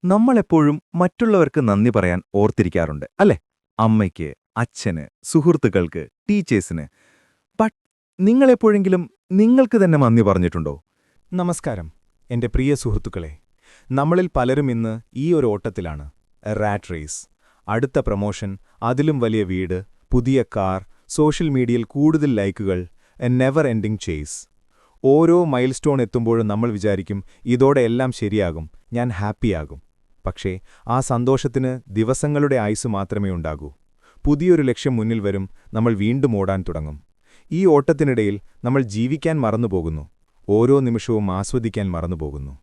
നമ്മളെപ്പോഴും മറ്റുള്ളവർക്ക് നന്ദി പറയാൻ ഓർത്തിരിക്കാറുണ്ട് അല്ലേ? അമ്മയ്ക്ക്, അച്ഛന്, സുഹൃത്തുക്കൾക്ക്, ടീച്ചേഴ്സിന്. ബട്ട് നിങ്ങളെപ്പോഴെങ്കിലും നിങ്ങൾക്ക് തന്നെ നന്ദി പറഞ്ഞിട്ടുണ്ടോ? നമസ്കാരം എന്റെ പ്രിയ സുഹൃത്തുക്കളെ. നമ്മളിൽ പലരും ഇന്ന് ഈ ഒരു ഓട്ടത്തിലാണ്. റാറ്റ് റേസ്, അടുത്ത പ്രമോഷൻ, അതിലും വലിയ വീട്, പുതിയ കാർ, സോഷ്യൽ മീഡിയയിൽ കൂടുതൽ ലൈക്കുകൾ, എ നെവർ എൻഡിംഗ് ചേസ്. ഓരോ മൈൽ സ്റ്റോൺ എത്തുമ്പോഴും നമ്മൾ വിചാരിക്കും, ഇതോടെ എല്ലാം ശരിയാകും, ഞാൻ ഹാപ്പിയാകും. പക്ഷേ ആ സന്തോഷത്തിന് ദിവസങ്ങളുടെ ആയുസ് മാത്രമേ ഉണ്ടാകൂ. പുതിയൊരു ലക്ഷ്യം മുന്നിൽ വരും, നമ്മൾ വീണ്ടും ഓടാൻ തുടങ്ങും. ഈ ഓട്ടത്തിനിടയിൽ നമ്മൾ ജീവിക്കാൻ മറന്നുപോകുന്നു, ഓരോ നിമിഷവും ആസ്വദിക്കാൻ മറന്നുപോകുന്നു.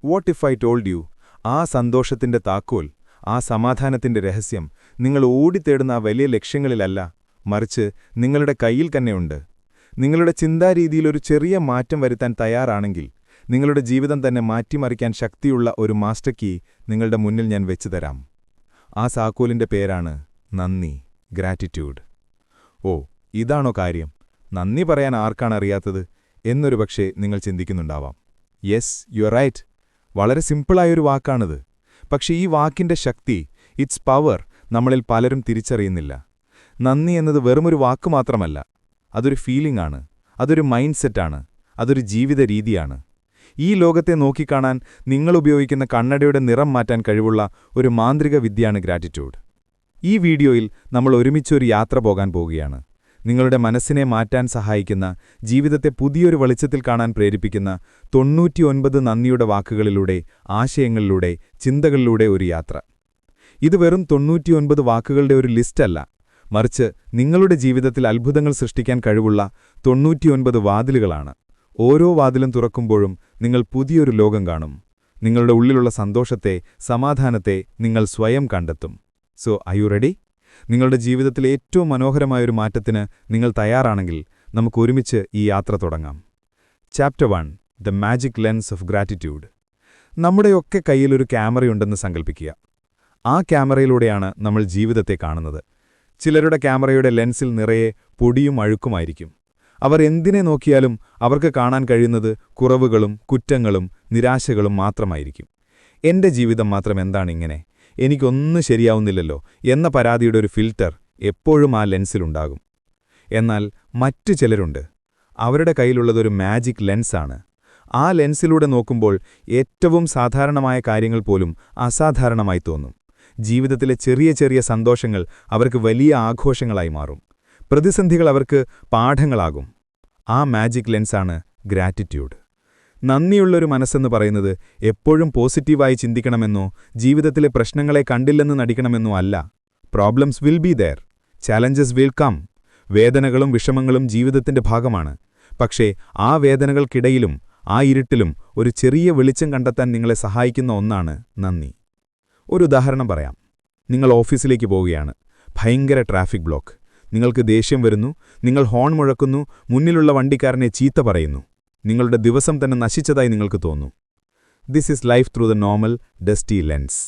What if I told you, ആ സന്തോഷത്തിന്റെ താക്കോൽ, ആ സമാധാനത്തിന്റെ രഹസ്യം നിങ്ങൾ ഓടിത്തേടുന്ന ആ വലിയ ലക്ഷ്യങ്ങളിലല്ല, മറിച്ച് നിങ്ങളുടെ കയ്യിൽ തന്നെയുണ്ട്. നിങ്ങളുടെ ചിന്താരീതിയിലൊരു ചെറിയ മാറ്റം വരുത്താൻ തയ്യാറാണെങ്കിൽ നിങ്ങളുടെ ജീവിതം തന്നെ മാറ്റിമറിക്കാൻ ശക്തിയുള്ള ഒരു മാസ്റ്റർ കീ നിങ്ങളുടെ മുന്നിൽ ഞാൻ വെച്ചുതരാം. ആ സാക്കോലിന്റെ പേരാണ് നന്ദി, ഗ്രാറ്റിറ്റ്യൂഡ്. ഓ, ഇതാണോ കാര്യം? നന്ദി പറയാൻ ആർക്കാണ് അറിയാത്തത് എന്നൊരു പക്ഷേ നിങ്ങൾ ചിന്തിക്കുന്നുണ്ടാവാം. Yes, you are right. വളരെ സിമ്പിളായൊരു വാക്കാണിത്. പക്ഷേ ഈ വാക്കിന്റെ ശക്തി, ഇറ്റ്സ് പവർ, നമ്മളിൽ പലരും തിരിച്ചറിയുന്നില്ല. നന്ദി എന്നത് വെറുമൊരു വാക്ക് മാത്രമല്ല, അതൊരു ഫീലിംഗ് ആണ്, അതൊരു മൈൻഡ് സെറ്റാണ്, അതൊരു ജീവിത രീതിയാണ്. ഈ ലോകത്തെ നോക്കിക്കാണാൻ നിങ്ങളുപയോഗിക്കുന്ന കണ്ണടയുടെ നിറം മാറ്റാൻ കഴിവുള്ള ഒരു മാന്ത്രിക വിദ്യയാണ് ഗ്രാറ്റിറ്റ്യൂഡ്. ഈ വീഡിയോയിൽ നമ്മൾ ഒരുമിച്ചൊരു യാത്ര പോകാൻ പോവുകയാണ്. നിങ്ങളുടെ മനസ്സിനെ മാറ്റാൻ സഹായിക്കുന്ന, ജീവിതത്തെ പുതിയൊരു വെളിച്ചത്തിൽ കാണാൻ പ്രേരിപ്പിക്കുന്ന 99 നന്ദിയുടെ വാക്കുകളിലൂടെ, ആശയങ്ങളിലൂടെ, ചിന്തകളിലൂടെ ഒരു യാത്ര. ഇത് വെറും 99 വാക്കുകളുടെ ഒരു ലിസ്റ്റല്ല, മറിച്ച് നിങ്ങളുടെ ജീവിതത്തിൽ അത്ഭുതങ്ങൾ സൃഷ്ടിക്കാൻ കഴിവുള്ള 99 വാതിലുകളാണ്. ഓരോ വാതിലും തുറക്കുമ്പോഴും നിങ്ങൾ പുതിയൊരു ലോകം കാണും. നിങ്ങളുടെ ഉള്ളിലുള്ള സന്തോഷത്തെ, സമാധാനത്തെ നിങ്ങൾ സ്വയം കണ്ടെത്തും. So are you ready? നിങ്ങളുടെ ജീവിതത്തിലെ ഏറ്റവും മനോഹരമായൊരു മാറ്റത്തിന് നിങ്ങൾ തയ്യാറാണെങ്കിൽ നമുക്ക് ഒരുമിച്ച് ഈ യാത്ര തുടങ്ങാം. Chapter 1, the magic lens of gratitude. നമ്മുടെയൊക്കെ കയ്യിലൊരു ക്യാമറയുണ്ടെന്ന് സങ്കൽപ്പിക്കുക. ആ ക്യാമറയിലൂടെയാണ് നമ്മൾ ജീവിതത്തെ കാണുന്നത്. ചിലരുടെ ക്യാമറയുടെ ലെൻസിൽ നിറയെ പൊടിയും അഴുക്കുമായിരിക്കും. അവർ എന്തിനെ നോക്കിയാലും അവർക്ക് കാണാൻ കഴിയുന്നത് കുറവുകളും കുറ്റങ്ങളും നിരാശകളും മാത്രമായിരിക്കും. എന്റെ ജീവിതം മാത്രം എന്താണിങ്ങനെ, എനിക്കൊന്നും ശരിയാവുന്നില്ലല്ലോ എന്ന പരാതിയുടെ ഒരു ഫിൽറ്റർ എപ്പോഴും ആ ലെൻസിലുണ്ടാകും. എന്നാൽ മറ്റു ചിലരുണ്ട്, അവരുടെ കയ്യിലുള്ളതൊരു മാജിക് ലെൻസാണ്. ആ ലെൻസിലൂടെ നോക്കുമ്പോൾ ഏറ്റവും സാധാരണമായ കാര്യങ്ങൾ പോലും അസാധാരണമായി തോന്നും. ജീവിതത്തിലെ ചെറിയ ചെറിയ സന്തോഷങ്ങൾ അവർക്ക് വലിയ ആഘോഷങ്ങളായി മാറും. പ്രതിസന്ധികൾ അവർക്ക് പാഠങ്ങളാകും. ആ മാജിക് ലെൻസാണ് ഗ്രാറ്റിറ്റ്യൂഡ്. നന്ദിയുള്ളൊരു മനസ്സെന്ന് പറയുന്നത് എപ്പോഴും പോസിറ്റീവായി ചിന്തിക്കണമെന്നോ ജീവിതത്തിലെ പ്രശ്നങ്ങളെ കണ്ടില്ലെന്ന് നടിക്കണമെന്നോ അല്ല. Problems will be there, challenges will come. വേദനകളും വിഷമങ്ങളും ജീവിതത്തിന്റെ ഭാഗമാണ്. പക്ഷേ ആ വേദനകൾക്കിടയിലും ആ ഇരുട്ടിലും ഒരു ചെറിയ വെളിച്ചം കണ്ടെത്താൻ നിങ്ങളെ സഹായിക്കുന്ന ഒന്നാണ് നന്ദി. ഒരു ഉദാഹരണം പറയാം. നിങ്ങൾ ഓഫീസിലേക്ക് പോവുകയാണ്. ഭയങ്കര ട്രാഫിക് ബ്ലോക്ക്. നിങ്ങൾക്ക് ദേഷ്യം വരുന്നു. നിങ്ങൾ ഹോൺ മുഴക്കുന്നു. മുന്നിലുള്ള വണ്ടിക്കാരനെ ചീത്ത പറയുന്നു. നിങ്ങളുടെ ദിവസം തന്നെ നശിച്ചതായി നിങ്ങൾക്ക് തോന്നുന്നു. This is life through the normal dusty lens.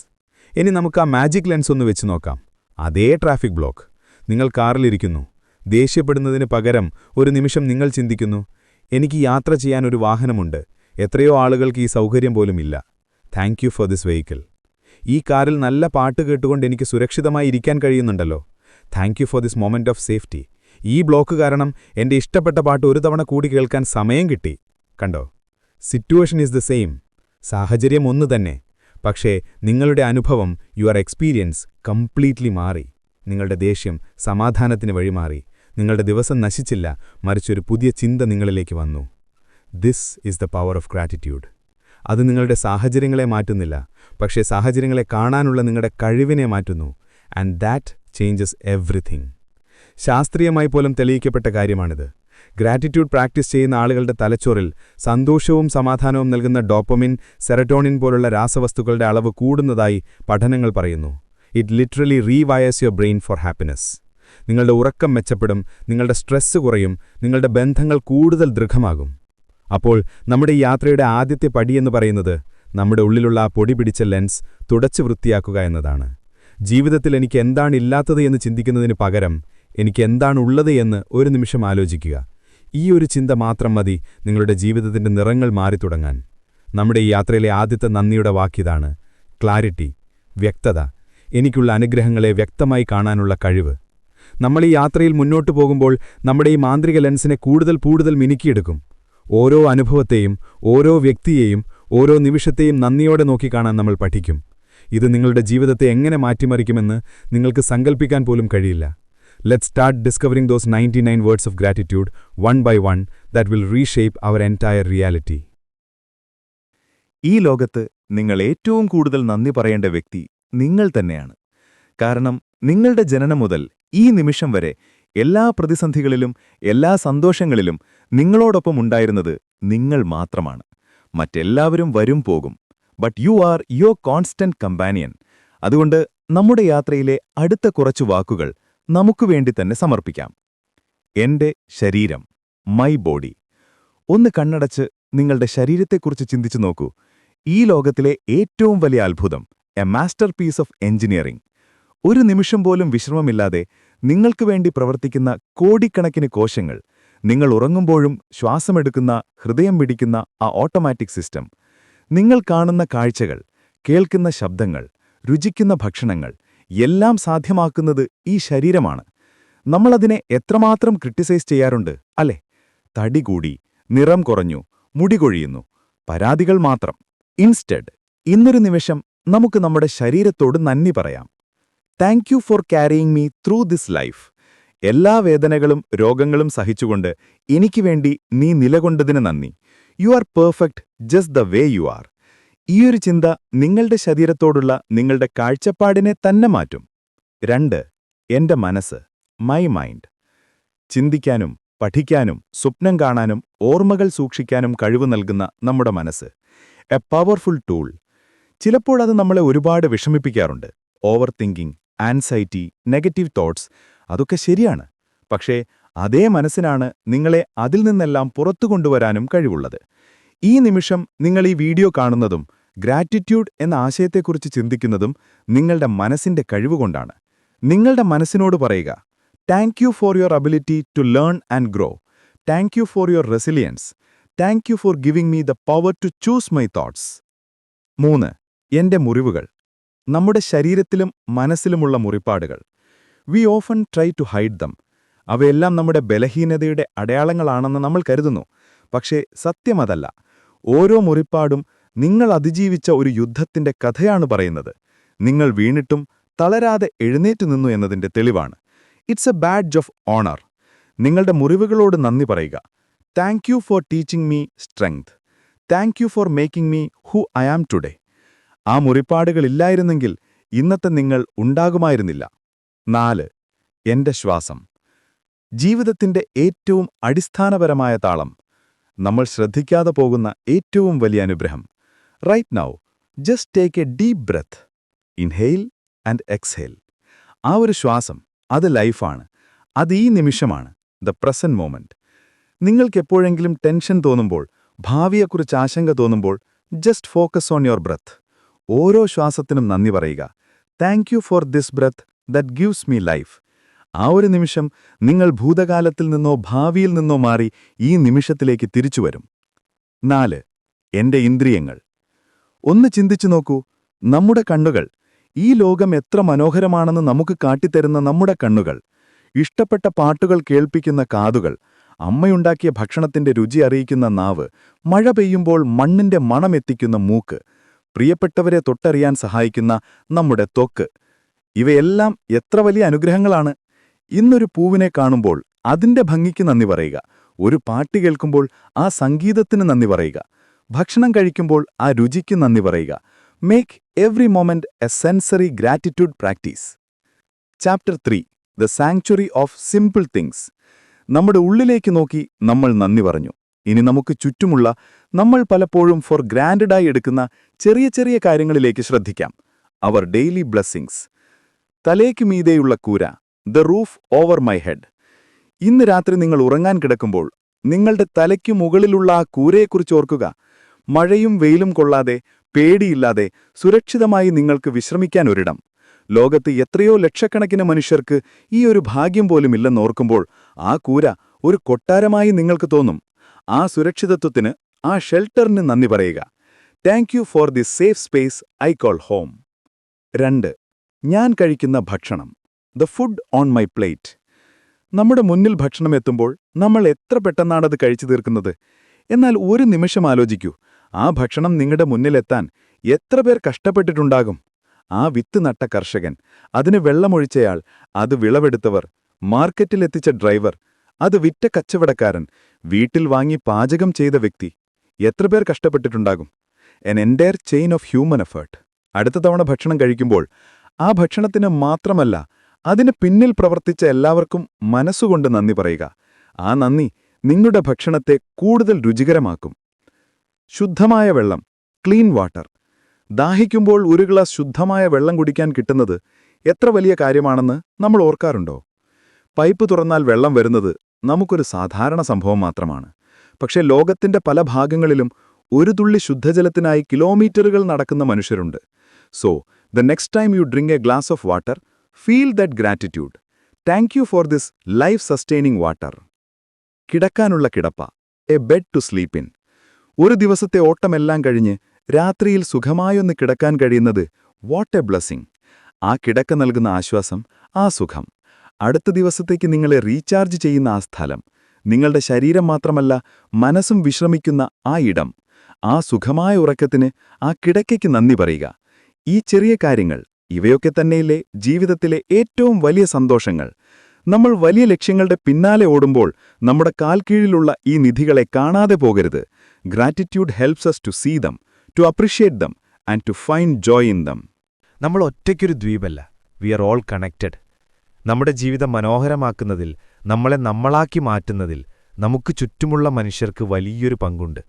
ഇനി നമുക്ക് ആ മാജിക് ലെൻസ് ഒന്ന് വെച്ച് നോക്കാം. അതേ ട്രാഫിക് ബ്ലോക്ക്. നിങ്ങൾ കാറിലിരിക്കുന്നു. ദേഷ്യപ്പെടുന്നതിന് പകരം ഒരു നിമിഷം നിങ്ങൾ ചിന്തിക്കുന്നു, എനിക്ക് യാത്ര ചെയ്യാൻ ഒരു വാഹനമുണ്ട്. എത്രയോ ആളുകൾക്ക് ഈ സൗകര്യം പോലുമില്ല. Thank you for this vehicle. ഈ കാറിൽ നല്ല പാട്ട് കേട്ടുകൊണ്ട് എനിക്ക് സുരക്ഷിതമായി ഇരിക്കാൻ കഴിയുന്നുണ്ടല്ലോ. Thank you for this moment of safety. ഈ ബ്ലോക്ക് കാരണം എന്റെ ഇഷ്ടപ്പെട്ട പാട്ട് ഒരു തവണ കൂടി കേൾക്കാൻ സമയം കിട്ടി. കണ്ടോ, സിറ്റുവേഷൻ ഈസ് ദ സെയിം, സാഹചര്യം ഒന്നു തന്നെ. പക്ഷേ നിങ്ങളുടെ അനുഭവം, യുവർ എക്സ്പീരിയൻസ് കംപ്ലീറ്റ്ലി മാറി. നിങ്ങളുടെ ദേഷ്യം സമാധാനത്തിന് വഴിമാറി. നിങ്ങളുടെ ദിവസം നശിച്ചില്ല, മറിച്ചൊരു പുതിയ ചിന്ത നിങ്ങളിലേക്ക് വന്നു. This is the power of gratitude. അത് നിങ്ങളുടെ സാഹചര്യങ്ങളെ മാറ്റുന്നില്ല, പക്ഷേ സാഹചര്യങ്ങളെ കാണാനുള്ള നിങ്ങളുടെ കഴിവിനെ മാറ്റുന്നു. And that changes everything. ശാസ്ത്രീയമായി പോലും തെളിയിക്കപ്പെട്ട കാര്യമാണിത്. ഗ്രാറ്റിറ്റ്യൂഡ് പ്രാക്ടീസ് ചെയ്യുന്ന ആളുകളുടെ തലച്ചോറിൽ സന്തോഷവും സമാധാനവും നൽകുന്ന ഡോപ്പമിൻ, സെറട്ടോണിൻ പോലുള്ള രാസവസ്തുക്കളുടെ അളവ് കൂടുന്നതായി പഠനങ്ങൾ പറയുന്നു. It literally rewires your brain for happiness. നിങ്ങളുടെ ഉറക്കം മെച്ചപ്പെടും, നിങ്ങളുടെ സ്ട്രെസ് കുറയും, നിങ്ങളുടെ ബന്ധങ്ങൾ കൂടുതൽ ദൃഢമാകും. അപ്പോൾ നമ്മുടെ ഈ യാത്രയുടെ ആദ്യത്തെ പടിയെന്ന് പറയുന്നത് നമ്മുടെ ഉള്ളിലുള്ള ആ പൊടി പിടിച്ച ലെൻസ് തുടച്ചു വൃത്തിയാക്കുക എന്നതാണ്. ജീവിതത്തിൽ എനിക്ക് എന്താണില്ലാത്തത് എന്ന് ചിന്തിക്കുന്നതിന് പകരം എനിക്ക് എന്താണുള്ളത് എന്ന് ഒരു നിമിഷം ആലോചിക്കുക. ഈ ഒരു ചിന്ത മാത്രം മതി നിങ്ങളുടെ ജീവിതത്തിന്റെ നിറങ്ങൾ മാറിത്തുടങ്ങാൻ. നമ്മുടെ ഈ യാത്രയിലെ ആദ്യത്തെ നന്ദിയുടെ വാക്കിതാണ്, ക്ലാരിറ്റി, വ്യക്തത, എനിക്കുള്ള അനുഗ്രഹങ്ങളെ വ്യക്തമായി കാണാനുള്ള കഴിവ്. നമ്മൾ ഈ യാത്രയിൽ മുന്നോട്ടു പോകുമ്പോൾ നമ്മുടെ ഈ മാന്ത്രിക ലെൻസിനെ കൂടുതൽ മിനുക്കിയെടുക്കും. ഓരോ അനുഭവത്തെയും, ഓരോ വ്യക്തിയെയും, ഓരോ നിമിഷത്തെയും നന്ദിയോടെ നോക്കിക്കാണാൻ നമ്മൾ പഠിക്കും. ഇത് നിങ്ങളുടെ ജീവിതത്തെ എങ്ങനെ മാറ്റിമറിക്കുമെന്ന് നിങ്ങൾക്ക് സങ്കൽപ്പിക്കാൻ പോലും കഴിയില്ല. Let's start discovering those 99 words of gratitude, one by one, that will reshape our entire reality. ഈ ലോകത്ത് നിങ്ങൾ ഏറ്റവും കൂടുതൽ നന്ദി പറയേണ്ട വ്യക്തി നിങ്ങൾ തന്നെയാണ്. കാരണം നിങ്ങളുടെ ജനനം മുതൽ ഈ നിമിഷം വരെ എല്ലാ പ്രതിസന്ധികളിലും എല്ലാ സന്തോഷങ്ങളിലും നിങ്ങളോടൊപ്പം ഉണ്ടായിരുന്നത് നിങ്ങൾ മാത്രമാണ്. മറ്റെല്ലാവരും വരും പോകും. But you are your constant companion. അതുകൊണ്ട് നമ്മുടെ യാത്രയിലെ അടുത്ത കുറച്ചു വാക്കുകൾ നമുക്കുവേണ്ടി തന്നെ സമർപ്പിക്കാം. എന്റെ ശരീരം, മൈ ബോഡി. ഒന്ന് കണ്ണടച്ച് നിങ്ങളുടെ ശരീരത്തെക്കുറിച്ച് ചിന്തിച്ചു നോക്കൂ. ഈ ലോകത്തിലെ ഏറ്റവും വലിയ അത്ഭുതം, a masterpiece of engineering. ഒരു നിമിഷം പോലും വിശ്രമമില്ലാതെ നിങ്ങൾക്ക് വേണ്ടി പ്രവർത്തിക്കുന്ന കോടിക്കണക്കിന് കോശങ്ങൾ, നിങ്ങൾ ഉറങ്ങുമ്പോഴും ശ്വാസമെടുക്കുന്ന, ഹൃദയം പിടിക്കുന്ന ആ ഓട്ടോമാറ്റിക് സിസ്റ്റം, നിങ്ങൾ കാണുന്ന കാഴ്ചകൾ, കേൾക്കുന്ന ശബ്ദങ്ങൾ, രുചിക്കുന്ന ഭക്ഷണങ്ങൾ എല്ലാം സാധ്യമാക്കുന്നത് ഈ ശരീരമാണ്. നമ്മളതിനെ എത്രമാത്രം ക്രിട്ടിസൈസ് ചെയ്യാറുണ്ട് അല്ലേ? തടി കൂടി, നിറം കുറഞ്ഞു, മുടി കൊഴിയുന്നു, പരാതികൾ മാത്രം. ഇൻസ്റ്റെഡ്, ഇന്നൊരു നിമിഷം നമുക്ക് നമ്മുടെ ശരീരത്തോട് നന്ദി പറയാം. Thank you four carrying me through this life. എല്ലാ വേദനകളും രോഗങ്ങളും സഹിച്ചുകൊണ്ട് എനിക്ക് വേണ്ടി നീ നിലകൊണ്ടതിന് നന്ദി. You are perfect just the way you are. ഈയൊരു ചിന്ത നിങ്ങളുടെ ശരീരത്തോടുള്ള നിങ്ങളുടെ കാഴ്ചപ്പാടിനെ തന്നെ മാറ്റും. 2. എന്റെ മനസ്സ്, മൈ മൈൻഡ്. ചിന്തിക്കാനും പഠിക്കാനും സ്വപ്നം കാണാനും ഓർമ്മകൾ സൂക്ഷിക്കാനും കഴിവ് നൽകുന്ന നമ്മുടെ മനസ്സ്, എ പവർഫുൾ ടൂൾ. ചിലപ്പോഴത് നമ്മളെ ഒരുപാട് വിഷമിപ്പിക്കാറുണ്ട്. Over thinking, anxiety, negative thoughts, അതൊക്കെ ശരിയാണ്. പക്ഷേ അതേ മനസ്സിനാണ് നിങ്ങളെ അതിൽ നിന്നെല്ലാം പുറത്തു കൊണ്ടുവരാനും കഴിവുള്ളത്. ഈ നിമിഷം നിങ്ങൾ ഈ വീഡിയോ കാണുന്നതും ഗ്രാറ്റിറ്റ്യൂഡ് എന്ന ആശയത്തെക്കുറിച്ച് ചിന്തിക്കുന്നതും നിങ്ങളുടെ മനസ്സിന്റെ കഴിവുകൊണ്ടാണ്. നിങ്ങളുടെ മനസ്സിനോട് പറയുക, thank you for your ability to learn and grow. Thank you for your resilience. Thank you for giving me the power to choose my thoughts. 3. എന്റെ മുറിവുകൾ. നമ്മുടെ ശരീരത്തിലും മനസ്സിലുമുള്ള മുറിപ്പാടുകൾ. We often try to hide them. അവയെല്ലാം നമ്മുടെ ബലഹീനതയുടെ അടയാളങ്ങളാണെന്ന് നമ്മൾ കരുതുന്നു. പക്ഷേ സത്യമതല്ല. ഓരോ മുറിപ്പാടും നിങ്ങൾ അതിജീവിച്ച ഒരു യുദ്ധത്തിന്റെ കഥയാണ് പറയുന്നത്. നിങ്ങൾ വീണിട്ടും തളരാതെ എഴുന്നേറ്റു നിന്നു എന്നതിന്റെ തെളിവാണ്. It's a badge of honour. നിങ്ങളുടെ മുറിവുകളോട് നന്ദി പറയുക. Thank you for teaching me strength. Thank you for making me who I am today. ആ മുറിപ്പാടുകളില്ലായിരുന്നെങ്കിൽ ഇന്നത്തെ നിങ്ങൾ ഉണ്ടാകുമായിരുന്നില്ല. 4. എന്റെ ശ്വാസം. ജീവിതത്തിന്റെ ഏറ്റവും അടിസ്ഥാനപരമായ താളം. നമ്മൾ ശ്രദ്ധിക്കാതെ പോകുന്ന ഏറ്റവും വലിയ അനുഗ്രഹം. Right now, just take a deep breath. Inhale and exhale. ആ ഒരു ശ്വാസം, അത് ലൈഫാണ്. അത് ഈ നിമിഷമാണ്, ദ പ്രസന്റ് മൊമെന്റ്. നിങ്ങൾക്കെപ്പോഴെങ്കിലും ടെൻഷൻ തോന്നുമ്പോൾ, ഭാവിയെക്കുറിച്ച് ആശങ്ക തോന്നുമ്പോൾ, just focus on your breath. ഓരോ ശ്വാസത്തിനും നന്ദി പറയുക. Thank you for this breath that gives me life. ആ ഒരു നിമിഷം നിങ്ങൾ ഭൂതകാലത്തിൽ നിന്നോ ഭാവിയിൽ നിന്നോ മാറി ഈ നിമിഷത്തിലേക്ക് തിരിച്ചുവരും. 4. എന്റെ ഇന്ദ്രിയങ്ങൾ. ഒന്ന് ചിന്തിച്ചു നോക്കൂ. നമ്മുടെ കണ്ണുകൾ, ഈ ലോകം എത്ര മനോഹരമാണെന്ന് നമുക്ക് കാട്ടിത്തരുന്ന നമ്മുടെ കണ്ണുകൾ, ഇഷ്ടപ്പെട്ട പാട്ടുകൾ കേൾപ്പിക്കുന്ന കാതുകൾ, അമ്മയുണ്ടാക്കിയ ഭക്ഷണത്തിന്റെ രുചി അറിയിക്കുന്ന നാവ്, മഴ പെയ്യുമ്പോൾ മണ്ണിന്റെ മണമെത്തിക്കുന്ന മൂക്ക്, പ്രിയപ്പെട്ടവരെ തൊട്ടറിയാൻ സഹായിക്കുന്ന നമ്മുടെ ത്വക്ക്. ഇവയെല്ലാം എത്ര വലിയ അനുഗ്രഹങ്ങളാണ്. ഇന്നൊരു പൂവിനെ കാണുമ്പോൾ അതിന്റെ ഭംഗിക്ക് നന്ദി പറയുക. ഒരു പാട്ട് കേൾക്കുമ്പോൾ ആ സംഗീതത്തിന് നന്ദി പറയുക. ഭക്ഷണം കഴിക്കുമ്പോൾ ആ രുചിക്ക് നന്ദി പറയുക. Make every moment A sensory gratitude practice. Chapter 3, the sanctuary of simple things. നമ്മുടെ ഉള്ളിലേക്ക് നോക്കി നമ്മൾ നന്ദി പറഞ്ഞു. ഇനി നമുക്ക് ചുറ്റുമുള്ള, നമ്മൾ പലപ്പോഴും ഫോർ ഗ്രാൻഡഡായി എടുക്കുന്ന ചെറിയ ചെറിയ കാര്യങ്ങളിലേക്ക് ശ്രദ്ധിക്കാം. Our daily blessings. തലേക്ക് മീതെയുള്ള കൂര, the roof over my head. ഇന്ന് രാത്രി നിങ്ങൾ ഉറങ്ങാൻ കിടക്കുമ്പോൾ നിങ്ങളുടെ തലയ്ക്കു മുകളിലുള്ള ആ കൂരയെക്കുറിച്ച് ഓർക്കുക. മഴയും വെയിലും കൊള്ളാതെ, പേടിയില്ലാതെ, സുരക്ഷിതമായി നിങ്ങൾക്ക് വിശ്രമിക്കാൻ ഒരിടം. ലോകത്ത് എത്രയോ ലക്ഷക്കണക്കിന് മനുഷ്യർക്ക് ഈ ഒരു ഭാഗ്യം പോലും ഇല്ലെന്നോർക്കുമ്പോൾ ആ കൂര ഒരു കൊട്ടാരമായി നിങ്ങൾക്ക് തോന്നും. ആ സുരക്ഷിതത്വത്തിന്, ആ ഷെൽട്ടറിന് നന്ദി പറയുക. Thank you for the safe space I call home. 2. ഞാൻ കഴിക്കുന്ന ഭക്ഷണം. The food on my plate. നമ്മുടെ മുന്നിൽ ഭക്ഷണം എത്തുമ്പോൾ നമ്മൾ എത്ര പെട്ടെന്നാണത് കഴിച്ചു തീർക്കുന്നത്. എന്നാൽ ഒരു നിമിഷം ആലോചിക്കൂ, ആ ഭക്ഷണം നിങ്ങളുടെ മുന്നിലെത്താൻ എത്ര പേർ കഷ്ടപ്പെട്ടിട്ടുണ്ടാകും. ആ വിത്ത് നട്ട കർഷകൻ, അതിന് വെള്ളമൊഴിച്ചയാൾ, അത് വിളവെടുത്തവർ, മാർക്കറ്റിലെത്തിച്ച ഡ്രൈവർ, അത് വിറ്റ കച്ചവടക്കാരൻ, വീട്ടിൽ വാങ്ങി പാചകം ചെയ്ത വ്യക്തി, എത്ര പേർ കഷ്ടപ്പെട്ടിട്ടുണ്ടാകും. An entire chain of human effort. അടുത്ത തവണ ഭക്ഷണം കഴിക്കുമ്പോൾ ആ ഭക്ഷണത്തിന് മാത്രമല്ല, അതിന് പിന്നിൽ പ്രവർത്തിച്ച എല്ലാവർക്കും മനസ്സുകൊണ്ട് നന്ദി പറയുക. ആ നന്ദി നിങ്ങളുടെ ഭക്ഷണത്തെ കൂടുതൽ രുചികരമാക്കും. ശുദ്ധമായ വെള്ളം, ക്ലീൻ വാട്ടർ. ദാഹിക്കുമ്പോൾ ഒരു ഗ്ലാസ് ശുദ്ധമായ വെള്ളം കുടിക്കാൻ കിട്ടുന്നത് എത്ര വലിയ കാര്യമാണെന്ന് നമ്മൾ ഓർക്കാറുണ്ടോ? പൈപ്പ് തുറന്നാൽ വെള്ളം വരുന്നത് നമുക്കൊരു സാധാരണ സംഭവം മാത്രമാണ്. പക്ഷേ ലോകത്തിന്റെ പല ഭാഗങ്ങളിലും ഒരു തുള്ളി ശുദ്ധജലത്തിനായി കിലോമീറ്ററുകൾ നടക്കുന്ന മനുഷ്യരുണ്ട്. So, the next time you drink a glass of water, feel that gratitude. Thank you for this life sustaining water. കിടക്കാനുള്ള കിടപ്പ, a bed to sleep in. ഒരു ദിവസത്തെ ഓട്ടമെല്ലാം കഴിഞ്ഞ് രാത്രിയിൽ സുഖമായൊന്ന് കിടക്കാൻ കഴിയുന്നത് വാട്ട് എ ബ്ലെസ്സിങ്. ആ കിടക്ക നൽകുന്ന ആശ്വാസം, ആ സുഖം, അടുത്ത ദിവസത്തേക്ക് നിങ്ങളെ റീചാർജ് ചെയ്യുന്ന ആ സ്ഥലം, നിങ്ങളുടെ ശരീരം മാത്രമല്ല മനസ്സും വിശ്രമിക്കുന്ന ആ ഇടം, ആ സുഖമായ ഉറക്കത്തിന് ആ കിടക്കയ്ക്ക് നന്ദി പറയുക. ഈ ചെറിയ കാര്യങ്ങൾ, ഇവയൊക്കെ തന്നെയില്ലേ ജീവിതത്തിലെ ഏറ്റവും വലിയ സന്തോഷങ്ങൾ. നമ്മൾ വലിയ ലക്ഷ്യങ്ങളുടെ പിന്നാലെ ഓടുമ്പോൾ നമ്മുടെ കാൽക്കീഴിലുള്ള ഈ നിധികളെ കാണാതെ പോകരുത്. Gratitude helps us to see them, to appreciate them, and to find joy in them. നമ്മൾ ഒറ്റയ്ക്കൊരു ദ്വീപല്ല, വി ആർ ഓൾ കണക്റ്റഡ്. നമ്മുടെ ജീവിതം മനോഹരമാക്കുന്നതിൽ, നമ്മളെ നമ്മളാക്കി മാറ്റുന്നതിൽ നമുക്ക് ചുറ്റുമുള്ള മനുഷ്യർക്ക് വലിയൊരു പങ്കുണ്ട്.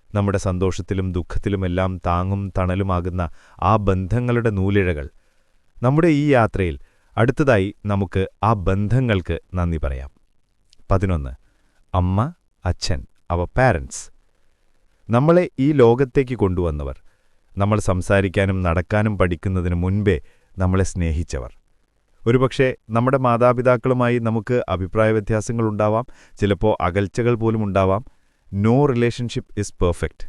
നമ്മുടെ സന്തോഷത്തിലും ദുഃഖത്തിലുമെല്ലാം താങ്ങും തണലുമാകുന്ന ആ ബന്ധങ്ങളുടെ നൂലിഴകൾ. നമ്മുടെ ഈ യാത്രയിൽ അടുത്തതായി നമുക്ക് ആ ബന്ധങ്ങൾക്ക് നന്ദി പറയാം. 11. അമ്മ, അച്ഛൻ, അവർ പാരൻസ്. നമ്മളെ ഈ ലോകത്തേക്ക് കൊണ്ടുവന്നവർ, നമ്മൾ സംസാരിക്കാനും നടക്കാനും പഠിക്കുന്നതിന് മുൻപേ നമ്മളെ സ്നേഹിച്ചവർ. ഒരുപക്ഷെ നമ്മുടെ മാതാപിതാക്കളുമായി നമുക്ക് അഭിപ്രായ വ്യത്യാസങ്ങളുണ്ടാവാം, ചിലപ്പോൾ അകൽച്ചകൾ പോലും ഉണ്ടാവാം. No relationship is perfect.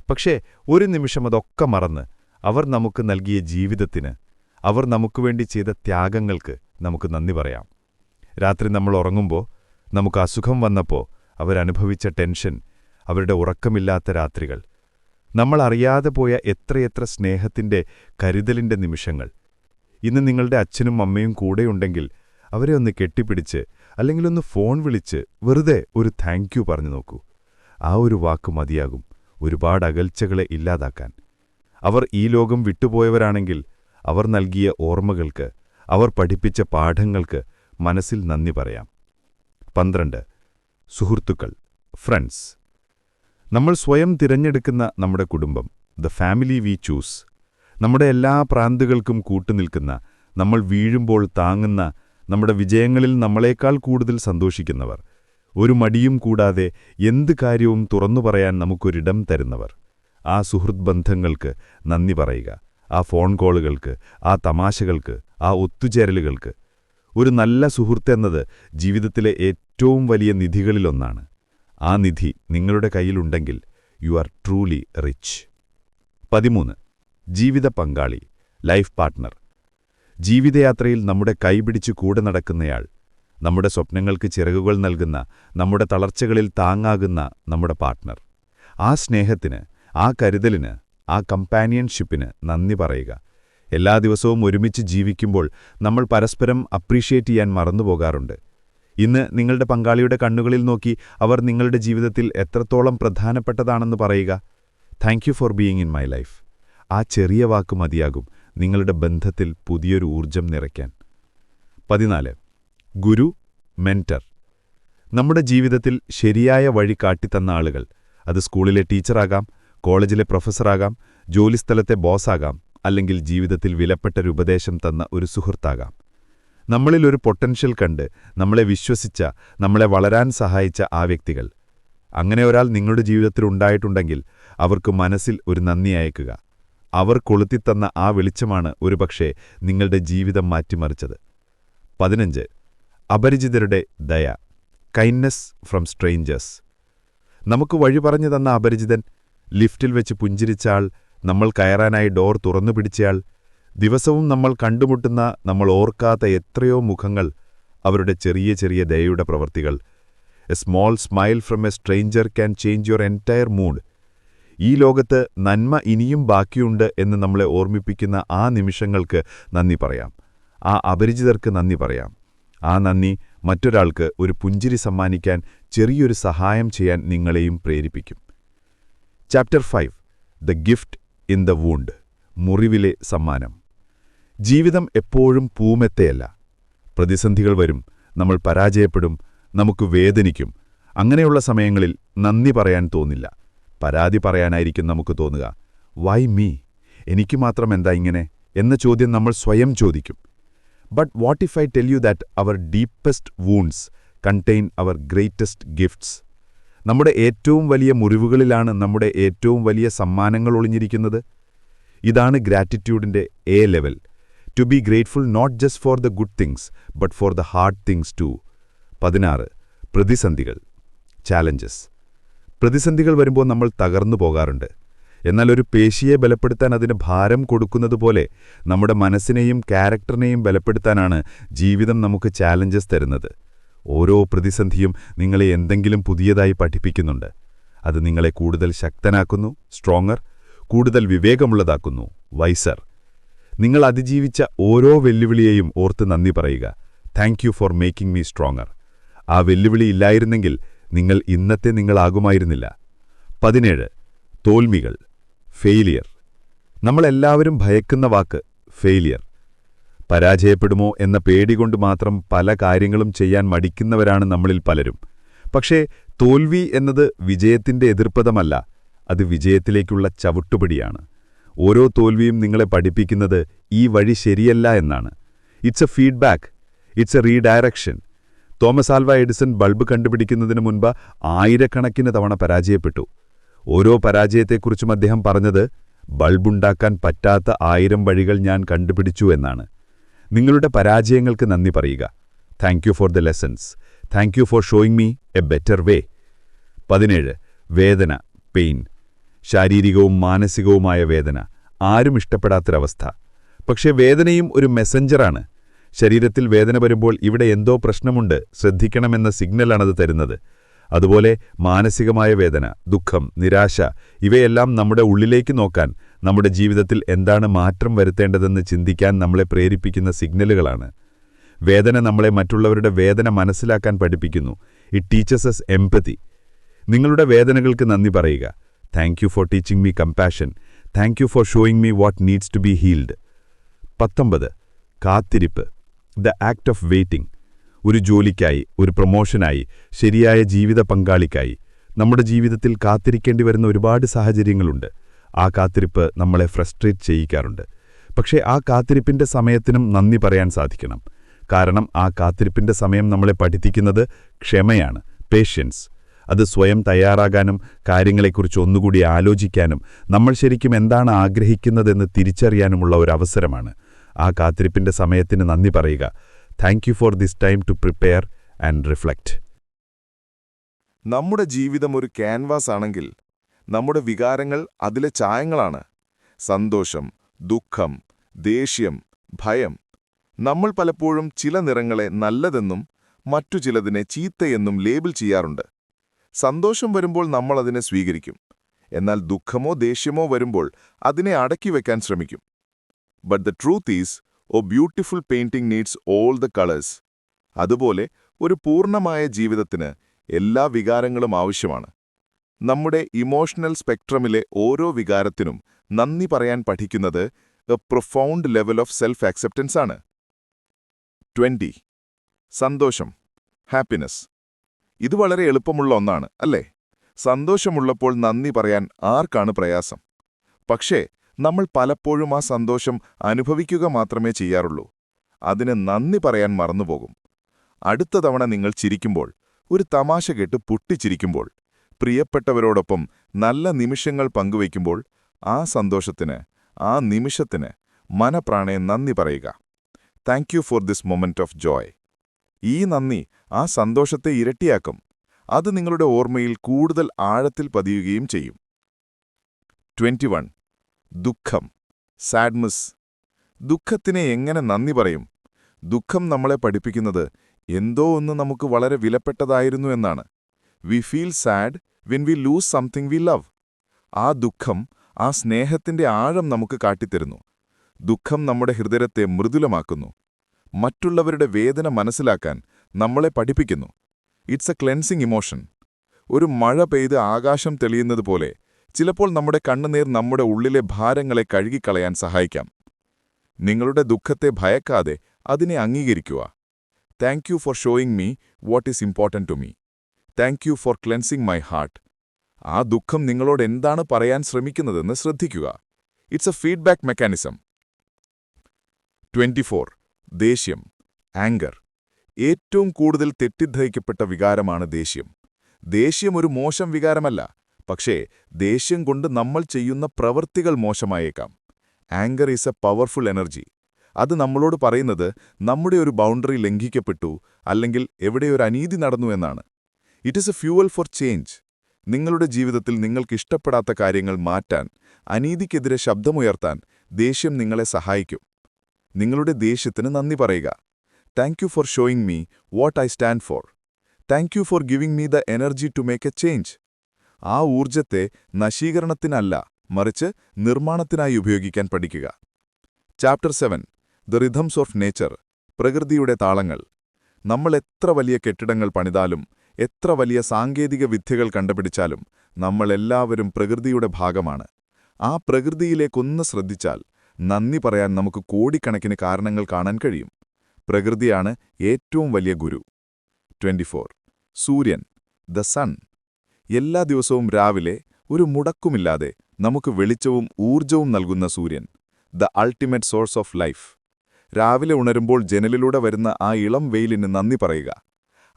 പക്ഷേ ഒരു നിമിഷം അതൊക്കെ മറന്ന് അവർ നമുക്ക് നൽകിയ ജീവിതത്തിന്, അവർ നമുക്കുവേണ്ടി ചെയ്ത ത്യാഗങ്ങൾക്ക് നമുക്ക് നന്ദി പറയാം. രാത്രി നമ്മൾ ഉറങ്ങുമ്പോൾ, നമുക്ക് അസുഖം വന്നപ്പോൾ അവരനുഭവിച്ച ടെൻഷൻ, അവരുടെ ഉറക്കമില്ലാത്ത രാത്രികൾ, നമ്മൾ അറിയാതെ പോയ എത്രയെത്ര സ്നേഹത്തിന്റെ കരുതലിന്റെ നിമിഷങ്ങൾ. ഇന്ന് നിങ്ങളുടെ അച്ഛനും അമ്മയും കൂടെയുണ്ടെങ്കിൽ അവരെ ഒന്ന് കെട്ടിപ്പിടിച്ച് അല്ലെങ്കിൽ ഒന്ന് ഫോൺ വിളിച്ച് വെറുതെ ഒരു താങ്ക് യു പറഞ്ഞു നോക്കൂ. ആ ഒരു വാക്ക് മതിയാകും ഒരുപാട് അകൽച്ചകളെ ഇല്ലാതാക്കാൻ. അവർ ഈ ലോകം വിട്ടുപോയവരാണെങ്കിൽ അവർ നൽകിയ ഓർമ്മകൾക്ക്, അവർ പഠിപ്പിച്ച പാഠങ്ങൾക്ക് മനസ്സിൽ നന്ദി പറയാം. 12. സുഹൃത്തുക്കൾ, ഫ്രണ്ട്സ്. നമ്മൾ സ്വയം തിരഞ്ഞെടുക്കുന്ന നമ്മുടെ കുടുംബം, ദ ഫാമിലി വി ചൂസ്. നമ്മുടെ എല്ലാ പ്രാന്തുകൾക്കും കൂട്ടുനിൽക്കുന്ന, നമ്മൾ വീഴുമ്പോൾ താങ്ങുന്ന, നമ്മുടെ വിജയങ്ങളിൽ നമ്മളെക്കാൾ കൂടുതൽ സന്തോഷിക്കുന്നവർ, ഒരു മടിയും കൂടാതെ എന്ത് കാര്യവും തുറന്നു പറയാൻ നമുക്കൊരിടം തരുന്നവർ. ആ സുഹൃത്ത് ബന്ധങ്ങൾക്ക് നന്ദി പറയുക. ആ ഫോൺ കോളുകൾക്ക്, ആ തമാശകൾക്ക്, ആ ഒത്തുചേരലുകൾക്ക്. ഒരു നല്ല സുഹൃത്തെന്നത് ജീവിതത്തിലെ ഏറ്റവും വലിയ നിധികളിലൊന്നാണ്. ആ നിധി നിങ്ങളുടെ കയ്യിലുണ്ടെങ്കിൽ യു ആർ ട്രൂലി റിച്ച്. 13. ജീവിത പങ്കാളി, ലൈഫ് പാർട്ട്ണർ. ജീവിതയാത്രയിൽ നമ്മുടെ കൈപിടിച്ച് കൂടെ നടക്കുന്നയാൾ, നമ്മുടെ സ്വപ്നങ്ങൾക്ക് ചിറകുകൾ നൽകുന്ന, നമ്മുടെ തളർച്ചകളിൽ താങ്ങാകുന്ന നമ്മുടെ പാർട്ട്ണർ. ആ സ്നേഹത്തിന്, ആ കരുതലിന്, ആ കമ്പാനിയൻഷിപ്പിന് നന്ദി പറയുക. എല്ലാ ദിവസവും ഒരുമിച്ച് ജീവിക്കുമ്പോൾ നമ്മൾ പരസ്പരം അപ്രീഷിയേറ്റ് ചെയ്യാൻ മറന്നുപോകാറുണ്ട്. ഇന്ന് നിങ്ങളുടെ പങ്കാളിയുടെ കണ്ണുകളിൽ നോക്കി അവർ നിങ്ങളുടെ ജീവിതത്തിൽ എത്രത്തോളം പ്രധാനപ്പെട്ടതാണെന്ന് പറയുക. Thank you for being in my life. ആ ചെറിയ വാക്ക് മതിയാകും നിങ്ങളുടെ ബന്ധത്തിൽ പുതിയൊരു ഊർജം നിറയ്ക്കാൻ. 14. ഗുരു, മെന്റർ. നമ്മുടെ ജീവിതത്തിൽ ശരിയായ വഴി കാട്ടിത്തന്ന ആളുകൾ, അത് സ്കൂളിലെ ടീച്ചറാകാം, കോളേജിലെ പ്രൊഫസറാകാം, ജോലിസ്ഥലത്തെ ബോസാകാം, അല്ലെങ്കിൽ ജീവിതത്തിൽ വിലപ്പെട്ടൊരു ഉപദേശം തന്ന ഒരു സുഹൃത്താകാം. നമ്മളിൽ ഒരു പൊട്ടൻഷ്യൽ കണ്ട് നമ്മളെ വിശ്വസിച്ച, നമ്മളെ വളരാൻ സഹായിച്ച ആ വ്യക്തികൾ. അങ്ങനെ ഒരാൾ നിങ്ങളുടെ ജീവിതത്തിലുണ്ടായിട്ടുണ്ടെങ്കിൽ അവർക്ക് മനസ്സിൽ ഒരു നന്ദി അയക്കുക. അവർ കൊളുത്തിത്തന്ന ആ വെളിച്ചമാണ് ഒരുപക്ഷേ നിങ്ങളുടെ ജീവിതം മാറ്റിമറിച്ചത്. 15. അപരിചിതരുടെ ദയ, കൈൻഡ്നസ് ഫ്രം സ്ട്രേഞ്ചേഴ്സ്. നമുക്ക് വഴി പറഞ്ഞു തന്ന അപരിചിതൻ, ലിഫ്റ്റിൽ വെച്ച് പുഞ്ചിരിച്ചാൾ, നമ്മൾ കയറാനായി ഡോർ തുറന്നുപിടിച്ചയാൾ, ദിവസവും നമ്മൾ കണ്ടുമുട്ടുന്ന, നമ്മൾ ഓർക്കാത്ത എത്രയോ മുഖങ്ങൾ, അവരുടെ ചെറിയ ചെറിയ ദയയുടെ പ്രവൃത്തികൾ. A small smile from A stranger can change your entire mood. ഈ ലോകത്ത് നന്മ ഇനിയും ബാക്കിയുണ്ട് എന്ന് നമ്മളെ ഓർമ്മിപ്പിക്കുന്ന ആ നിമിഷങ്ങൾക്ക് നന്ദി പറയാം. ആ അപരിചിതർക്ക് നന്ദി പറയാം. ആ നന്ദി മറ്റൊരാൾക്ക് ഒരു പുഞ്ചിരി സമ്മാനിക്കാൻ, ചെറിയൊരു സഹായം ചെയ്യാൻ നിങ്ങളെയും പ്രേരിപ്പിക്കും. Chapter 5 the gift in the wound. മുറിവിലെ സമ്മാനം. ജീവിതം എപ്പോഴും പൂമെത്തയല്ല. പ്രതിസന്ധികൾ വരും, നമ്മൾ പരാജയപ്പെടും, നമുക്ക് വേദനിക്കും. അങ്ങനെയുള്ള സമയങ്ങളിൽ നന്ദി പറയാൻ തോന്നില്ല, പരാതി പറയാനായിരിക്കും നമുക്ക് തോന്നുക. Why me? എനിക്ക് മാത്രം എന്താ ഇങ്ങനെ എന്ന ചോദ്യം നമ്മൾ സ്വയം ചോദിക്കും. But what if I tell you that our deepest wounds contain our greatest gifts? നമ്മുടെ ഏറ്റവും വലിയ മുറിവുകളിലാണ് നമ്മുടെ ഏറ്റവും വലിയ സമ്മാനങ്ങൾ ഒളിഞ്ഞിരിക്കുന്നത്. ഇതാണ് ഗ്രാറ്റിറ്റ്യൂഡിൻ്റെ a level. To be grateful not just for the good things but for the hard things too. 16 പ്രതിസന്ധികൾ, ചാലഞ്ചസ്. പ്രതിസന്ധികൾ വരുമ്പോൾ നമ്മൾ തകർന്നു പോകാറുണ്ട്. എന്നാൽ ഒരു പേശിയെ ബലപ്പെടുത്താൻ അതിന് ഭാരം കൊടുക്കുന്നതുപോലെ നമ്മുടെ മനസ്സിനെയും ക്യാരക്ടറിനെയും ബലപ്പെടുത്താനാണ് ജീവിതം നമുക്ക് ചാലഞ്ചസ് തരുന്നത്. ഓരോ പ്രതിസന്ധിയും നിങ്ങളെ എന്തെങ്കിലും പുതിയതായി പഠിപ്പിക്കുന്നുണ്ട്. അത് നിങ്ങളെ കൂടുതൽ ശക്തനാക്കുന്നു, സ്ട്രോങ്ങർ, കൂടുതൽ വിവേകമുള്ളതാക്കുന്നു, വൈസർ. നിങ്ങൾ അതിജീവിച്ച ഓരോ വെല്ലുവിളിയെയും ഓർത്ത് നന്ദി പറയുക. Thank you for making me stronger. ആ വെല്ലുവിളി ഇല്ലായിരുന്നെങ്കിൽ നിങ്ങൾ ഇന്നത്തെ നിങ്ങളാകുമായിരുന്നില്ല. 17 തോൽവികൾ, ഫെയിലിയർ. നമ്മളെല്ലാവരും ഭയക്കുന്ന വാക്ക് ഫെയിലിയർ. പരാജയപ്പെടുമോ എന്ന പേടികൊണ്ട് മാത്രം പല കാര്യങ്ങളും ചെയ്യാൻ മടിക്കുന്നവരാണ് നമ്മളിൽ പലരും. പക്ഷേ തോൽവി എന്നത് വിജയത്തിന്റെ എതിർപ്പദമല്ല, അത് വിജയത്തിലേക്കുള്ള ചവിട്ടുപടിയാണ്. ഓരോ തോൽവിയും നിങ്ങളെ പഠിപ്പിക്കുന്നത് ഈ വഴി ശരിയല്ല എന്നാണ്. It's a feedback, it's a redirection. Thomas Alva Edison bulb കണ്ടുപിടിക്കുന്നതിന് മുൻപ് ആയിരക്കണക്കിന് തവണ പരാജയപ്പെട്ടു. ഓരോ പരാജയത്തെക്കുറിച്ചും അദ്ദേഹം പറഞ്ഞത്, ബൾബുണ്ടാക്കാൻ പറ്റാത്ത 1000 വഴികൾ ഞാൻ കണ്ടുപിടിച്ചു എന്നാണ്. നിങ്ങളുടെ പരാജയങ്ങൾക്ക് നന്ദി പറയുക. Thank you for the lessons. Thank you for showing me A better വേ. 17 വേദന, പെയിൻ. ശാരീരികവും മാനസികവുമായ വേദന, ആരും ഇഷ്ടപ്പെടാത്തൊരവസ്ഥ. പക്ഷേ വേദനയും ഒരു മെസ്സഞ്ചറാണ്. ശരീരത്തിൽ വേദന വരുമ്പോൾ ഇവിടെ എന്തോ പ്രശ്നമുണ്ട്, ശ്രദ്ധിക്കണമെന്ന സിഗ്നലാണത് തരുന്നത്. അതുപോലെ മാനസികമായ വേദന, ദുഃഖം, നിരാശ, ഇവയെല്ലാം നമ്മുടെ ഉള്ളിലേക്ക് നോക്കാൻ, നമ്മുടെ ജീവിതത്തിൽ എന്താണ് മാറ്റം വരുത്തേണ്ടതെന്ന് ചിന്തിക്കാൻ നമ്മളെ പ്രേരിപ്പിക്കുന്ന സിഗ്നലുകളാണ്. വേദന നമ്മളെ മറ്റുള്ളവരുടെ വേദന മനസ്സിലാക്കാൻ പഠിപ്പിക്കുന്നു. It teaches us empathy. നിങ്ങളുടെ വേദനകൾക്ക് നന്ദി പറയുക. Thank you for teaching me compassion. Thank you for showing me what needs to be healed. 19 കാത്തിരിപ്പ്, ദ ആക്ട് ഓഫ് വെയിറ്റിംഗ്. ഒരു ജോലിക്കായി, ഒരു പ്രൊമോഷനായി, ശരിയായ ജീവിത പങ്കാളിക്കായി നമ്മുടെ ജീവിതത്തിൽ കാത്തിരിക്കേണ്ടി വരുന്ന ഒരുപാട് സാഹചര്യങ്ങളുണ്ട്. ആ കാത്തിരിപ്പ് നമ്മളെ ഫ്രസ്ട്രേറ്റ് ചെയ്യിക്കാറുണ്ട്. പക്ഷേ ആ കാത്തിരിപ്പിന്റെ സമയത്തിനും നന്ദി പറയാൻ സാധിക്കണം. കാരണം ആ കാത്തിരിപ്പിന്റെ സമയം നമ്മളെ പഠിപ്പിക്കുന്നത് ക്ഷമയാണ്, പേഷ്യൻസ്. അത് സ്വയം തയ്യാറാകാനും കാര്യങ്ങളെക്കുറിച്ച് ഒന്നുകൂടി ആലോചിക്കാനും നമ്മൾ ശരിക്കും എന്താണ് ആഗ്രഹിക്കുന്നതെന്ന് തിരിച്ചറിയാനുമുള്ള ഒരു അവസരമാണ്. ആ കാത്തിരിപ്പിന്റെ സമയത്തിന് നന്ദി പറയുക. Thank you for this time to prepare and reflect. നമ്മുടെ ജീവിതം ഒരു ക്യാൻവാസ് ആണെങ്കിൽ നമ്മുടെ വികാരങ്ങൾ അതിലെ ചായങ്ങളാണ്. സന്തോഷം, ദുഃഖം, ദേഷ്യം, ഭയം. നമ്മൾ പലപ്പോഴും ചില നിറങ്ങളെ നല്ലതെന്നും മറ്റു ചിലതിനെ ചീത്തയെന്നും ലേബിൾ ചെയ്യാറുണ്ട്. സന്തോഷം വരുമ്പോൾ നമ്മൾ അതിനെ സ്വീകരിക്കും. എന്നാൽ ദുഃഖമോ ദേഷ്യമോ വരുമ്പോൾ അതിനെ അടക്കി വയ്ക്കാൻ ശ്രമിക്കും. But the truth is, oh beautiful painting needs all the colours. അതുപോലെ ഒരു പൂർണ്ണമായ ജീവിതത്തിന് എല്ലാ വികാരങ്ങളും ആവശ്യമാണ്. നമ്മുടെ ഇമോഷണൽ സ്പെക്ട്രമിലെ ഓരോ വികാരത്തിനും നന്ദി പറയാൻ പഠിക്കുന്നത് A profound level of self acceptance ആണ്. 20 സന്തോഷം, ഹാപ്പിനെസ്. ഇത് വളരെ എളുപ്പമുള്ള ഒന്നാണ്, അല്ലേ? സന്തോഷമുള്ളപ്പോൾ നന്ദി പറയാൻ ആർക്കാണ് പ്രയാസം? പക്ഷേ നമ്മൾ പലപ്പോഴും ആ സന്തോഷം അനുഭവിക്കുക മാത്രമേ ചെയ്യാറുള്ളൂ. അതിന് നന്ദി പറയാൻ മറന്നുപോകും. അടുത്ത തവണ നിങ്ങൾ ചിരിക്കുമ്പോൾ, ഒരു തമാശ കേട്ട് പൊട്ടിച്ചിരിക്കുമ്പോൾ, പ്രിയപ്പെട്ടവരോടൊപ്പം നല്ല നിമിഷങ്ങൾ പങ്കുവയ്ക്കുമ്പോൾ, ആ സന്തോഷത്തിന്, ആ നിമിഷത്തിന് മനപ്രാണേ നന്ദി പറയുക. Thank you for this moment of Joy. ഈ നന്ദി ആ സന്തോഷത്തെ ഇരട്ടിയാക്കും. അത് നിങ്ങളുടെ ഓർമ്മയിൽ കൂടുതൽ ആഴത്തിൽ പതിയുകയും ചെയ്യും. 21 ദുഃഖം, സാഡ്നസ്. ദുഃഖത്തിനെ എങ്ങനെ നന്ദി പറയും? ദുഃഖം നമ്മളെ പഠിപ്പിക്കുന്നത് എന്തോ ഒന്ന് നമുക്ക് വളരെ വിലപ്പെട്ടതായിരുന്നു എന്നാണ്. We feel sad when we loose something we love. ആ ദുഃഖം, ആ സ്നേഹത്തിന്റെ ആഴം നമുക്ക് കാട്ടിത്തരുന്നു. ദുഃഖം നമ്മുടെ ഹൃദയത്തെ മൃദുലമാക്കുന്നു. മറ്റുള്ളവരുടെ വേദന മനസ്സിലാക്കാൻ നമ്മളെ പഠിപ്പിക്കുന്നു. It's A cleansing emotion. ഒരു മഴ പെയ്ത് ആകാശം തെളിയുന്നതുപോലെ ചിലപ്പോൾ നമ്മുടെ കണ്ണുനീർ നമ്മുടെ ഉള്ളിലെ ഭാരങ്ങളെ കഴുകിക്കളയാൻ സഹായിക്കാം. നിങ്ങളുടെ ദുഃഖത്തെ ഭയക്കാതെ അതിനെ അംഗീകരിക്കുക. Thank you for showing me what is important to me. Thank you for cleansing my heart. ആ ദുഃഖം നിങ്ങളോട് എന്താണ് പറയാൻ ശ്രമിക്കുന്നതെന്ന് ശ്രദ്ധിക്കുക. It's a feedback mechanism. 24. ദേഷ്യം, ആങ്കർ. ഏറ്റവും കൂടുതൽ തെറ്റിദ്ധരിക്കപ്പെട്ട വികാരമാണ് ദേഷ്യം. ദേഷ്യം ഒരു മോശം വികാരമല്ല, പക്ഷേ ദേഷ്യം കൊണ്ട് നമ്മൾ ചെയ്യുന്ന പ്രവൃത്തികൾ മോശമായേക്കാം. Anger is a powerful energy. അത് നമ്മളോട് പറയുന്നത് നമ്മുടെ ഒരു ബൗണ്ടറി ലംഘിക്കപ്പെട്ടു, അല്ലെങ്കിൽ എവിടെയൊരു അനീതി നടന്നു എന്നാണ്. It is A fuel four change. നിങ്ങളുടെ ജീവിതത്തിൽ നിങ്ങൾക്കിഷ്ടപ്പെടാത്ത കാര്യങ്ങൾ മാറ്റാൻ, അനീതിക്കെതിരെ ശബ്ദമുയർത്താൻ ദേഷ്യം നിങ്ങളെ സഹായിക്കും. നിങ്ങളുടെ ദേഷ്യത്തിന് നന്ദി പറയുക. Thank you for showing me what I stand for. Thank you for giving me the energy to make a change. ആ ഊർജ്ജത്തെ നശീകരണത്തിനല്ല, മറിച്ച് നിർമ്മാണത്തിനായി ഉപയോഗിക്കാൻ പഠിക്കുക. Chapter 7. The rhythms of nature. പ്രകൃതിയുടെ താളങ്ങൾ. നമ്മൾ എത്ര വലിയ കെട്ടിടങ്ങൾ പണിതാലും, എത്ര വലിയ സാങ്കേതിക വിദ്യകൾ കണ്ടുപിടിച്ചാലും, നമ്മളെല്ലാവരും പ്രകൃതിയുടെ ഭാഗമാണ്. ആ പ്രകൃതിയിലേക്കൊന്ന് ശ്രദ്ധിച്ചാൽ നന്ദി പറയാൻ നമുക്ക് കോടിക്കണക്കിന് കാരണങ്ങൾ കാണാൻ കഴിയും. പ്രകൃതിയാണ് ഏറ്റവും വലിയ ഗുരു. 24. സൂര്യൻ, ദ സൺ. എല്ലാ ദിവസവും രാവിലെ ഒരു മുടക്കുമില്ലാതെ നമുക്ക് വെളിച്ചവും ഊർജവും നൽകുന്ന സൂര്യൻ, the ultimate source of life. രാവിലെ ഉണരുമ്പോൾ ജനലിലൂടെ വരുന്ന ആ ഇളം വെയിലിന് നന്ദി പറയുക.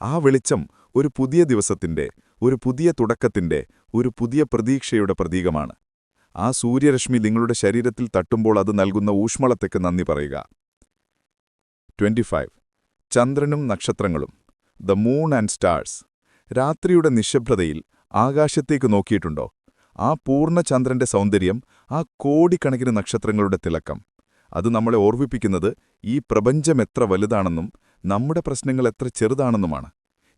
ആ വെളിച്ചം ഒരു പുതിയ ദിവസത്തിന്റെ, ഒരു പുതിയ തുടക്കത്തിന്റെ, ഒരു പുതിയ പ്രതീക്ഷയുടെ പ്രതീകമാണ്. ആ സൂര്യരശ്മി നിങ്ങളുടെ ശരീരത്തിൽ തട്ടുമ്പോൾ അത് നൽകുന്ന ഊഷ്മളത്തേക്ക് നന്ദി പറയുക. 25. ചന്ദ്രനും നക്ഷത്രങ്ങളും, ദ മൂൺ ആൻഡ് സ്റ്റാർസ്. രാത്രിയുടെ നിശബ്ദതയിൽ ആകാശത്തേക്ക് നോക്കിയിട്ടുണ്ടോ? ആ പൂർണ്ണചന്ദ്രന്റെ സൗന്ദര്യം, ആ കോടിക്കണക്കിന് നക്ഷത്രങ്ങളുടെ തിളക്കം, അത് നമ്മളെ ഓർമ്മിപ്പിക്കുന്നത് ഈ പ്രപഞ്ചം എത്ര വലുതാണെന്നും നമ്മുടെ പ്രശ്നങ്ങൾ എത്ര ചെറുതാണെന്നുമാണ്.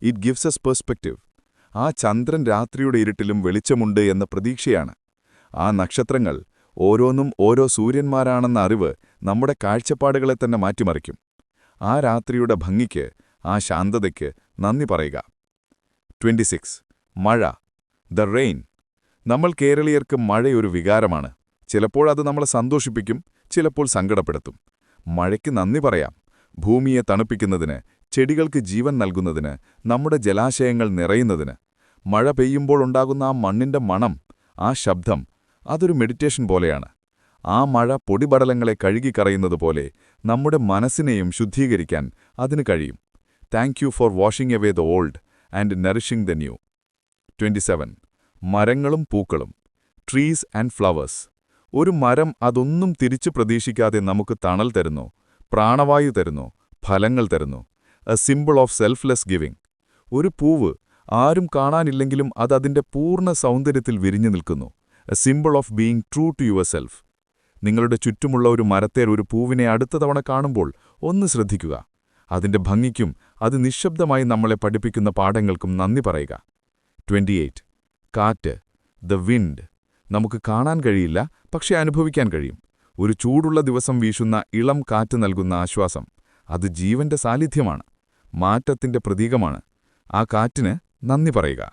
It gives us perspective. ആ ചന്ദ്രൻ രാത്രിയുടെ ഇരുട്ടിലും വെളിച്ചമുണ്ട് എന്ന പ്രതീക്ഷയാണ്. ആ നക്ഷത്രങ്ങൾ ഓരോന്നും ഓരോ സൂര്യന്മാരാണെന്ന അറിവ് നമ്മുടെ കാഴ്ചപ്പാടുകളെ തന്നെ മാറ്റിമറിക്കും. ആ രാത്രിയുടെ ഭംഗിക്ക്, ആ ശാന്തതയ്ക്ക് നന്ദി പറയുക. 26. മഴ, ദ റെയിൻ. നമ്മൾ കേരളീയർക്ക് മഴയൊരു വികാരമാണ്. ചിലപ്പോൾ അത് നമ്മളെ സന്തോഷിപ്പിക്കും, ചിലപ്പോൾ സങ്കടപ്പെടുത്തും. മഴയ്ക്ക് നന്ദി പറയാം. ഭൂമിയെ തണുപ്പിക്കുന്നതിന്, ചെടികൾക്ക് ജീവൻ നൽകുന്നതിന്, നമ്മുടെ ജലാശയങ്ങൾ നിറയുന്നതിന്. മഴ പെയ്യുമ്പോൾ ഉണ്ടാകുന്ന ആ മണ്ണിന്റെ മണം, ആ ശബ്ദം, അതൊരു മെഡിറ്റേഷൻ പോലെയാണ്. ആ മഴ പൊടിപടലങ്ങളെ കഴുകിക്കളയുന്നതുപോലെ നമ്മുടെ മനസ്സിനെയും ശുദ്ധീകരിക്കാൻ അതിന് കഴിയും. Thank you four washing away the old and nourishing the new. 27. മരങ്ങളും പൂക്കളും, ട്രീസ് ആൻഡ് ഫ്ലവേഴ്സ്. ഒരു മരം അതൊന്നും തിരിച്ചു പ്രതീക്ഷിക്കാതെ നമുക്ക് തണൽ തരുന്നു, പ്രാണവായു തരുന്നു, ഫലങ്ങൾ തരുന്നു. A symbol of selfless giving. ഒരു പൂവ് ആരും കാണാനില്ലെങ്കിലും അത് അതിന്റെ പൂർണ്ണ സൗന്ദര്യത്തിൽ വിരിഞ്ഞു നിൽക്കുന്നു. A symbol of being true to yourself. നിങ്ങളുടെ ചുറ്റുമുള്ള ഒരു മരത്തേർ, ഒരു പൂവിനെ അടുത്ത തവണ കാണുമ്പോൾ ഒന്ന് ശ്രദ്ധിക്കുക. അതിന്റെ ഭംഗിക്കും അത് നിശബ്ദമായി നമ്മളെ പഠിപ്പിക്കുന്ന പാഠങ്ങൾക്കും നന്ദി പറയുക. 28. കാറ്റ്, ദ വിൻഡ്. നമുക്ക് കാണാൻ കഴിയില്ല, പക്ഷെ അനുഭവിക്കാൻ കഴിയും. ഒരു ചൂടുള്ള ദിവസം വീശുന്ന ഇളം കാറ്റ് നൽകുന്ന ആശ്വാസം, അത് ജീവന്റെ സാന്നിധ്യമാണ്, മാറ്റത്തിന്റെ പ്രതീകമാണ്. ആ കാറ്റിന് നന്ദി പറയുക.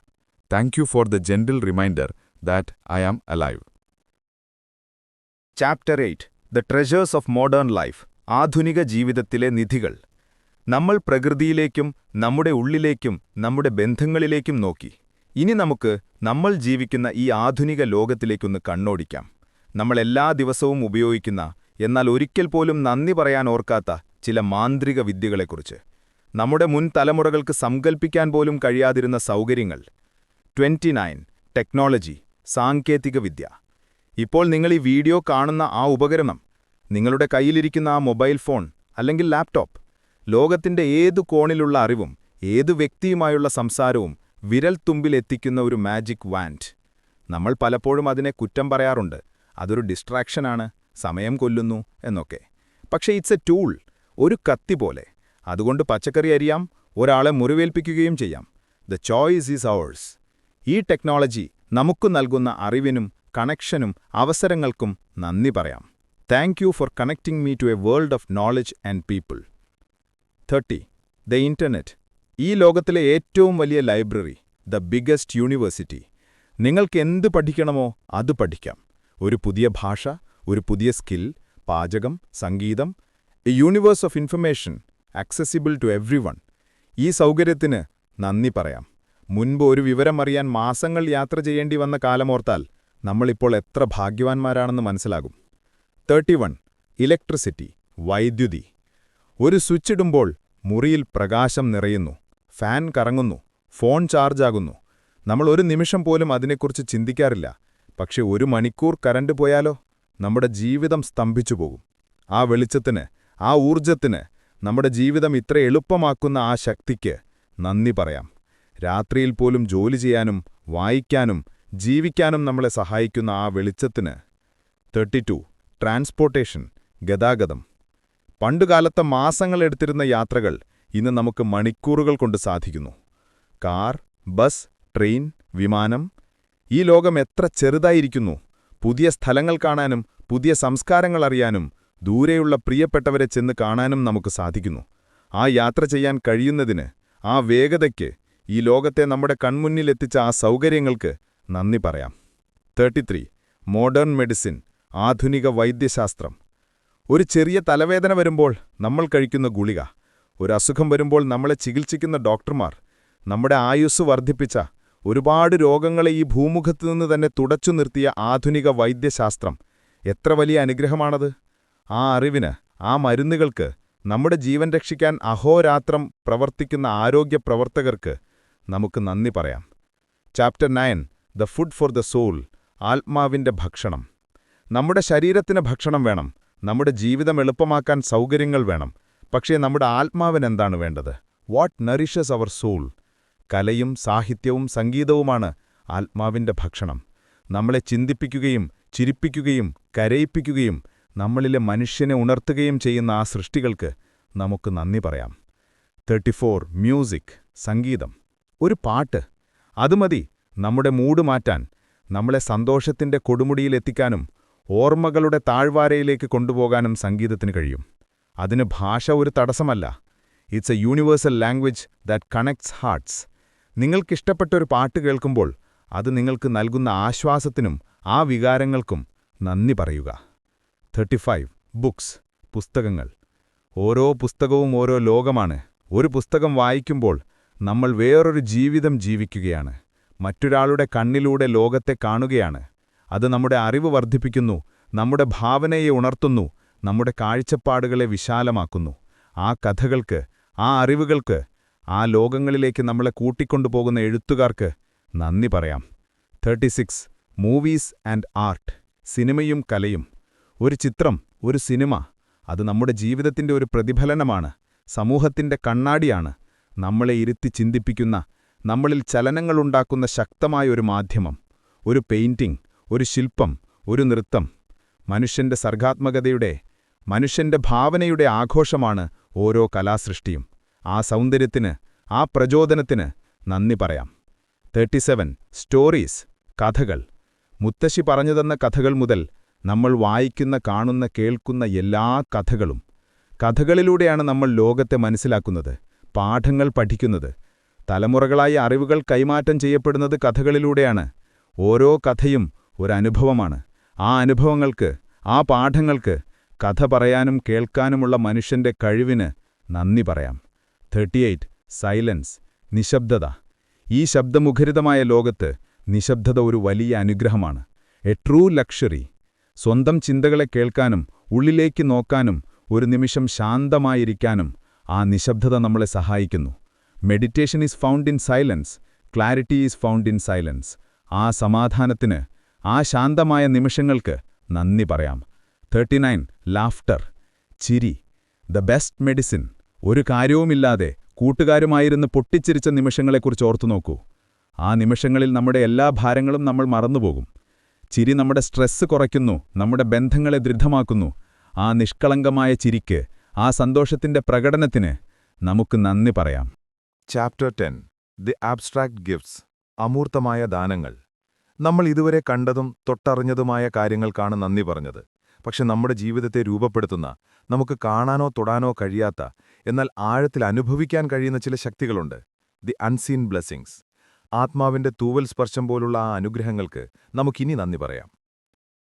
Thank you for the gentle reminder that I am alive. Chapter 8. The treasures of modern life. ആധുനിക ജീവിതത്തിലെ നിധികൾ. നമ്മൾ പ്രകൃതിയിലേക്കും നമ്മുടെ ഉള്ളിലേക്കും നമ്മുടെ ബന്ധങ്ങളിലേക്കും നോക്കി. ഇനി നമുക്ക് നമ്മൾ ജീവിക്കുന്ന ഈ ആധുനിക ലോകത്തിലേക്കൊന്ന് കണ്ണോടിക്കാം. നമ്മൾ എല്ലാ ദിവസവും ഉപയോഗിക്കുന്ന, എന്നാൽ ഒരിക്കൽ പോലും നന്ദി പറയാൻ ഓർക്കാത്ത ചില മാന്ത്രിക വിദ്യകളെക്കുറിച്ച്. നമ്മുടെ മുൻ തലമുറകൾക്ക് സങ്കൽപ്പിക്കാൻ പോലും കഴിയാതിരുന്ന സൗകര്യങ്ങൾ. 29. ടെക്നോളജി, സാങ്കേതികവിദ്യ. ഇപ്പോൾ നിങ്ങൾ ഈ വീഡിയോ കാണുന്ന ആ ഉപകരണം, നിങ്ങളുടെ കയ്യിലിരിക്കുന്ന ആ മൊബൈൽ ഫോൺ അല്ലെങ്കിൽ ലാപ്ടോപ്പ്, ലോകത്തിന്റെ ഏതു കോണിലുള്ള അറിവും ഏതു വ്യക്തിയുമായുള്ള സംസാരവും വിരൽത്തുമ്പിലെത്തിക്കുന്ന ഒരു മാജിക് വാൻഡ്. നമ്മൾ പലപ്പോഴും അതിനെ കുറ്റം പറയാറുണ്ട്. അതൊരു ഡിസ്ട്രാക്ഷനാണ്, സമയം കൊല്ലുന്നു എന്നൊക്കെ. പക്ഷേ ഇറ്റ്സ് എ ടൂൾ, ഒരു കത്തി പോലെ. അതുകൊണ്ട് പച്ചക്കറി അരിയാം, ഒരാളെ മുറിവേൽപ്പിക്കുകയും ചെയ്യാം. The choice is ours. ഈ ടെക്നോളജി നമുക്ക് നൽകുന്ന അറിവിനും കണക്ഷനും അവസരങ്ങൾക്കും നന്ദി പറയാം. Thank you for connecting me to a world of knowledge and people. 30. The internet. ഈ ലോകത്തിലെ ഏറ്റവും വലിയ ലൈബ്രറി, ദ ബിഗ്ഗസ്റ്റ് യൂണിവേഴ്സിറ്റി. നിങ്ങൾക്ക് എന്ത് പഠിക്കണമോ അത് പഠിക്കാം. ഒരു പുതിയ ഭാഷ, ഒരു പുതിയ സ്കിൽ, പാചകം, സംഗീതം. A universe of information, accessible to everyone. ഈ സൗകര്യത്തിന് നന്ദി പറയാം. മുൻപ് ഒരു വിവരം അറിയാൻ മാസങ്ങൾ യാത്ര ചെയ്യേണ്ടി വന്ന കാലമോർത്താൽ നമ്മളിപ്പോൾ എത്ര ഭാഗ്യവാന്മാരാണെന്ന് മനസ്സിലാകും. 31. ഇലക്ട്രിസിറ്റി, വൈദ്യുതി. ഒരു സ്വിച്ചിടുമ്പോൾ മുറിയിൽ പ്രകാശം നിറയുന്നു, ഫാൻ കറങ്ങുന്നു, ഫോൺ ചാർജാകുന്നു. നമ്മൾ ഒരു നിമിഷം പോലും അതിനെക്കുറിച്ച് ചിന്തിക്കാറില്ല. പക്ഷെ ഒരു മണിക്കൂർ കറണ്ട് പോയാലോ, നമ്മുടെ ജീവിതം സ്തംഭിച്ചുപോകും. ആ വെളിച്ചത്തിന്, ആ ഊർജ്ജത്തിന്, നമ്മുടെ ജീവിതം ഇത്ര എളുപ്പമാക്കുന്ന ആ ശക്തിക്ക് നന്ദി പറയാം. രാത്രിയിൽ പോലും ജോലി ചെയ്യാനും വായിക്കാനും ജീവിക്കാനും നമ്മളെ സഹായിക്കുന്ന ആ വെളിച്ചത്തിന്. 32. ട്രാൻസ്പോർട്ടേഷൻ, ഗതാഗതം. പണ്ടുകാലത്തെ മാസങ്ങളെടുത്തിരുന്ന യാത്രകൾ ഇന്ന് നമുക്ക് മണിക്കൂറുകൾ കൊണ്ട് സാധിക്കുന്നു. കാർ, ബസ്, ട്രെയിൻ, വിമാനം. ഈ ലോകം എത്ര ചെറുതായിരിക്കുന്നു. പുതിയ സ്ഥലങ്ങൾ കാണാനും പുതിയ സംസ്കാരങ്ങൾ അറിയാനും ദൂരെയുള്ള പ്രിയപ്പെട്ടവരെ ചെന്ന് കാണാനും നമുക്ക് സാധിക്കുന്നു. ആ യാത്ര ചെയ്യാൻ കഴിയുന്നതിന്, ആ വേഗതയ്ക്ക്, ഈ ലോകത്തെ നമ്മുടെ കൺമുന്നിലെത്തിച്ച ആ സൗകര്യങ്ങൾക്ക് നന്ദി പറയാം. 33. മോഡേൺ മെഡിസിൻ, ആധുനിക വൈദ്യശാസ്ത്രം. ഒരു ചെറിയ തലവേദന വരുമ്പോൾ നമ്മൾ കഴിക്കുന്ന ഗുളിക, ഒരു അസുഖം വരുമ്പോൾ നമ്മളെ ചികിത്സിക്കുന്ന ഡോക്ടർമാർ, നമ്മുടെ ആയുസ്സ് വർദ്ധിപ്പിച്ച, ഒരുപാട് രോഗങ്ങളെ ഈ ഭൂമുഖത്തുനിന്ന് തന്നെ തുടച്ചു നിർത്തിയ ആധുനിക വൈദ്യശാസ്ത്രം. എത്ര വലിയ അനുഗ്രഹമാണത്! ആ അറിവിന്, ആ മരുന്നുകൾക്ക്, നമ്മുടെ ജീവൻ രക്ഷിക്കാൻ അഹോരാത്രം പ്രവർത്തിക്കുന്ന ആരോഗ്യ പ്രവർത്തകർക്ക് നമുക്ക് നന്ദി പറയാം. Chapter 9. The food for the soul, ആത്മാവിന്റെ ഭക്ഷണം. നമ്മുടെ ശരീരത്തിന് ഭക്ഷണം വേണം, നമ്മുടെ ജീവിതം എളുപ്പമാക്കാൻ സൗകര്യങ്ങൾ വേണം. പക്ഷേ നമ്മുടെ ആത്മാവിനെന്താണ് വേണ്ടത്? What nourishes our soul? കലയും സാഹിത്യവും സംഗീതവുമാണ് ആത്മാവിന്റെ ഭക്ഷണം. നമ്മളെ ചിന്തിപ്പിക്കുകയും ചിരിപ്പിക്കുകയും കരയിപ്പിക്കുകയും നമ്മളിലെ മനുഷ്യനെ ഉണർത്തുകയും ചെയ്യുന്ന ആ സൃഷ്ടികൾക്ക് നമുക്ക് നന്ദി പറയാം. 34. മ്യൂസിക്, സംഗീതം. ഒരു പാട്ട്, അത് മതി നമ്മുടെ മൂഡ് മാറ്റാൻ, നമ്മളെ സന്തോഷത്തിന്റെ കൊടുമുടിയിലെത്തിക്കാനും ഓർമ്മകളുടെ താഴ്വാരയിലേക്ക് കൊണ്ടുപോകാനും സംഗീതത്തിന് കഴിയും. അതിന് ഭാഷ ഒരു തടസ്സമല്ല. It's a universal language that connects hearts. നിങ്ങൾക്കിഷ്ടപ്പെട്ടൊരു പാട്ട് കേൾക്കുമ്പോൾ അത് നിങ്ങൾക്ക് നൽകുന്ന ആശ്വാസത്തിനും ആ വികാരങ്ങൾക്കും നന്ദി പറയുക. 35. ബുക്സ്, പുസ്തകങ്ങൾ. ഓരോ പുസ്തകവും ഓരോ ലോകമാണ്. ഒരു പുസ്തകം വായിക്കുമ്പോൾ നമ്മൾ വേറൊരു ജീവിതം ജീവിക്കുകയാണ്. മറ്റൊരാളുടെ കണ്ണിലൂടെ ലോകത്തെ കാണുകയാണ്. അത് നമ്മുടെ അറിവ് വർദ്ധിപ്പിക്കുന്നു, നമ്മുടെ ഭാവനയെ ഉണർത്തുന്നു, നമ്മുടെ കാഴ്ചപ്പാടുകളെ വിശാലമാക്കുന്നു. ആ കഥകൾക്ക്, ആ അറിവുകൾക്ക്, ആ ലോകങ്ങളിലേക്ക് നമ്മളെ കൂട്ടിക്കൊണ്ടുപോകുന്ന എഴുത്തുകാർക്ക് നന്ദി പറയാം. 36. മൂവീസ് ആൻഡ് ആർട്ട്, സിനിമയും കലയും. ഒരു ചിത്രം, ഒരു സിനിമ, അത് നമ്മുടെ ജീവിതത്തിന്റെ ഒരു പ്രതിഫലനമാണ്, സമൂഹത്തിന്റെ കണ്ണാടിയാണ്, നമ്മളെ ഇരുത്തി ചിന്തിപ്പിക്കുന്ന, നമ്മളിൽ ചലനങ്ങളുണ്ടാക്കുന്ന ശക്തമായൊരു മാധ്യമം. ഒരു പെയിന്റിംഗ്, ഒരു ശില്പം, ഒരു നൃത്തം. മനുഷ്യന്റെ സർഗാത്മകതയുടെ, മനുഷ്യന്റെ ഭാവനയുടെ ആഘോഷമാണ് ഓരോ കലാസൃഷ്ടിയും. ആ സൗന്ദര്യത്തിന്, ആ പ്രചോദനത്തിന് നന്ദി പറയാം. 37. സ്റ്റോറീസ്, കഥകൾ. മുത്തശ്ശി പറഞ്ഞുതന്ന കഥകൾ മുതൽ നമ്മൾ വായിക്കുന്ന, കാണുന്ന, കേൾക്കുന്ന എല്ലാ കഥകളും. കഥകളിലൂടെയാണ് നമ്മൾ ലോകത്തെ മനസ്സിലാക്കുന്നത്, പാഠങ്ങൾ പഠിക്കുന്നത്. തലമുറകളായി അറിവുകൾ കൈമാറ്റം ചെയ്യപ്പെടുന്നത് കഥകളിലൂടെയാണ്. ഓരോ കഥയും ഒരനുഭവമാണ്. ആ അനുഭവങ്ങൾക്ക്, ആ പാഠങ്ങൾക്ക്, കഥ പറയാനും കേൾക്കാനുമുള്ള മനുഷ്യന്റെ കഴിവിന് നന്ദി പറയാം. 38. സൈലൻസ്, നിശബ്ദത. ഈ ശബ്ദമുഖരിതമായ ലോകത്ത് നിശബ്ദത ഒരു വലിയ അനുഗ്രഹമാണ്. A true luxury. സ്വന്തം ചിന്തകളെ കേൾക്കാനും ഉള്ളിലേക്ക് നോക്കാനും ഒരു നിമിഷം ശാന്തമായിരിക്കാനും ആ നിശബ്ദത നമ്മളെ സഹായിക്കുന്നു. Meditation is found in silence, clarity is found in silence. ആ സമാധാനത്തിന്, ആ ശാന്തമായ നിമിഷങ്ങൾക്ക് നന്ദി പറയാം. 39. ലാഫ്റ്റർ, ചിരി, ദ ബെസ്റ്റ് മെഡിസിൻ. ഒരു കാര്യവുമില്ലാതെ കൂട്ടുകാരുമായിരുന്ന് പൊട്ടിച്ചിരിച്ച നിമിഷങ്ങളെക്കുറിച്ച് ഓർത്തുനോക്കൂ. ആ നിമിഷങ്ങളിൽ നമ്മുടെ എല്ലാ ഭാരങ്ങളും നമ്മൾ മറന്നുപോകും. ചിരി നമ്മുടെ സ്ട്രെസ് കുറയ്ക്കുന്നു, നമ്മുടെ ബന്ധങ്ങളെ ദൃഢമാക്കുന്നു. ആ നിഷ്കളങ്കമായ ചിരിക്ക്, ആ സന്തോഷത്തിന്റെ പ്രകടനത്തിന് നമുക്ക് നന്ദി പറയാം. ചാപ്റ്റർ 10 ദി ആബ്സ്ട്രാക്ട് ഗിഫ്റ്റ്സ് അമൂർത്തമായ ദാനങ്ങൾ. നമ്മൾ ഇതുവരെ കണ്ടതും തൊട്ടറിഞ്ഞതുമായ കാര്യങ്ങൾക്കാണ് നന്ദി പറഞ്ഞത്. പക്ഷെ നമ്മുടെ ജീവിതത്തെ രൂപപ്പെടുത്തുന്ന, നമുക്ക് കാണാനോ തൊടാനോ കഴിയാത്ത, എന്നാൽ ആഴത്തിൽ അനുഭവിക്കാൻ കഴിയുന്ന ചില ശക്തികളുണ്ട്. The unseen blessings. ആത്മാവിന്റെ തൂവൽ സ്പർശം പോലുള്ള ആ അനുഗ്രഹങ്ങൾക്ക് നമുക്കിനി നന്ദി പറയാം.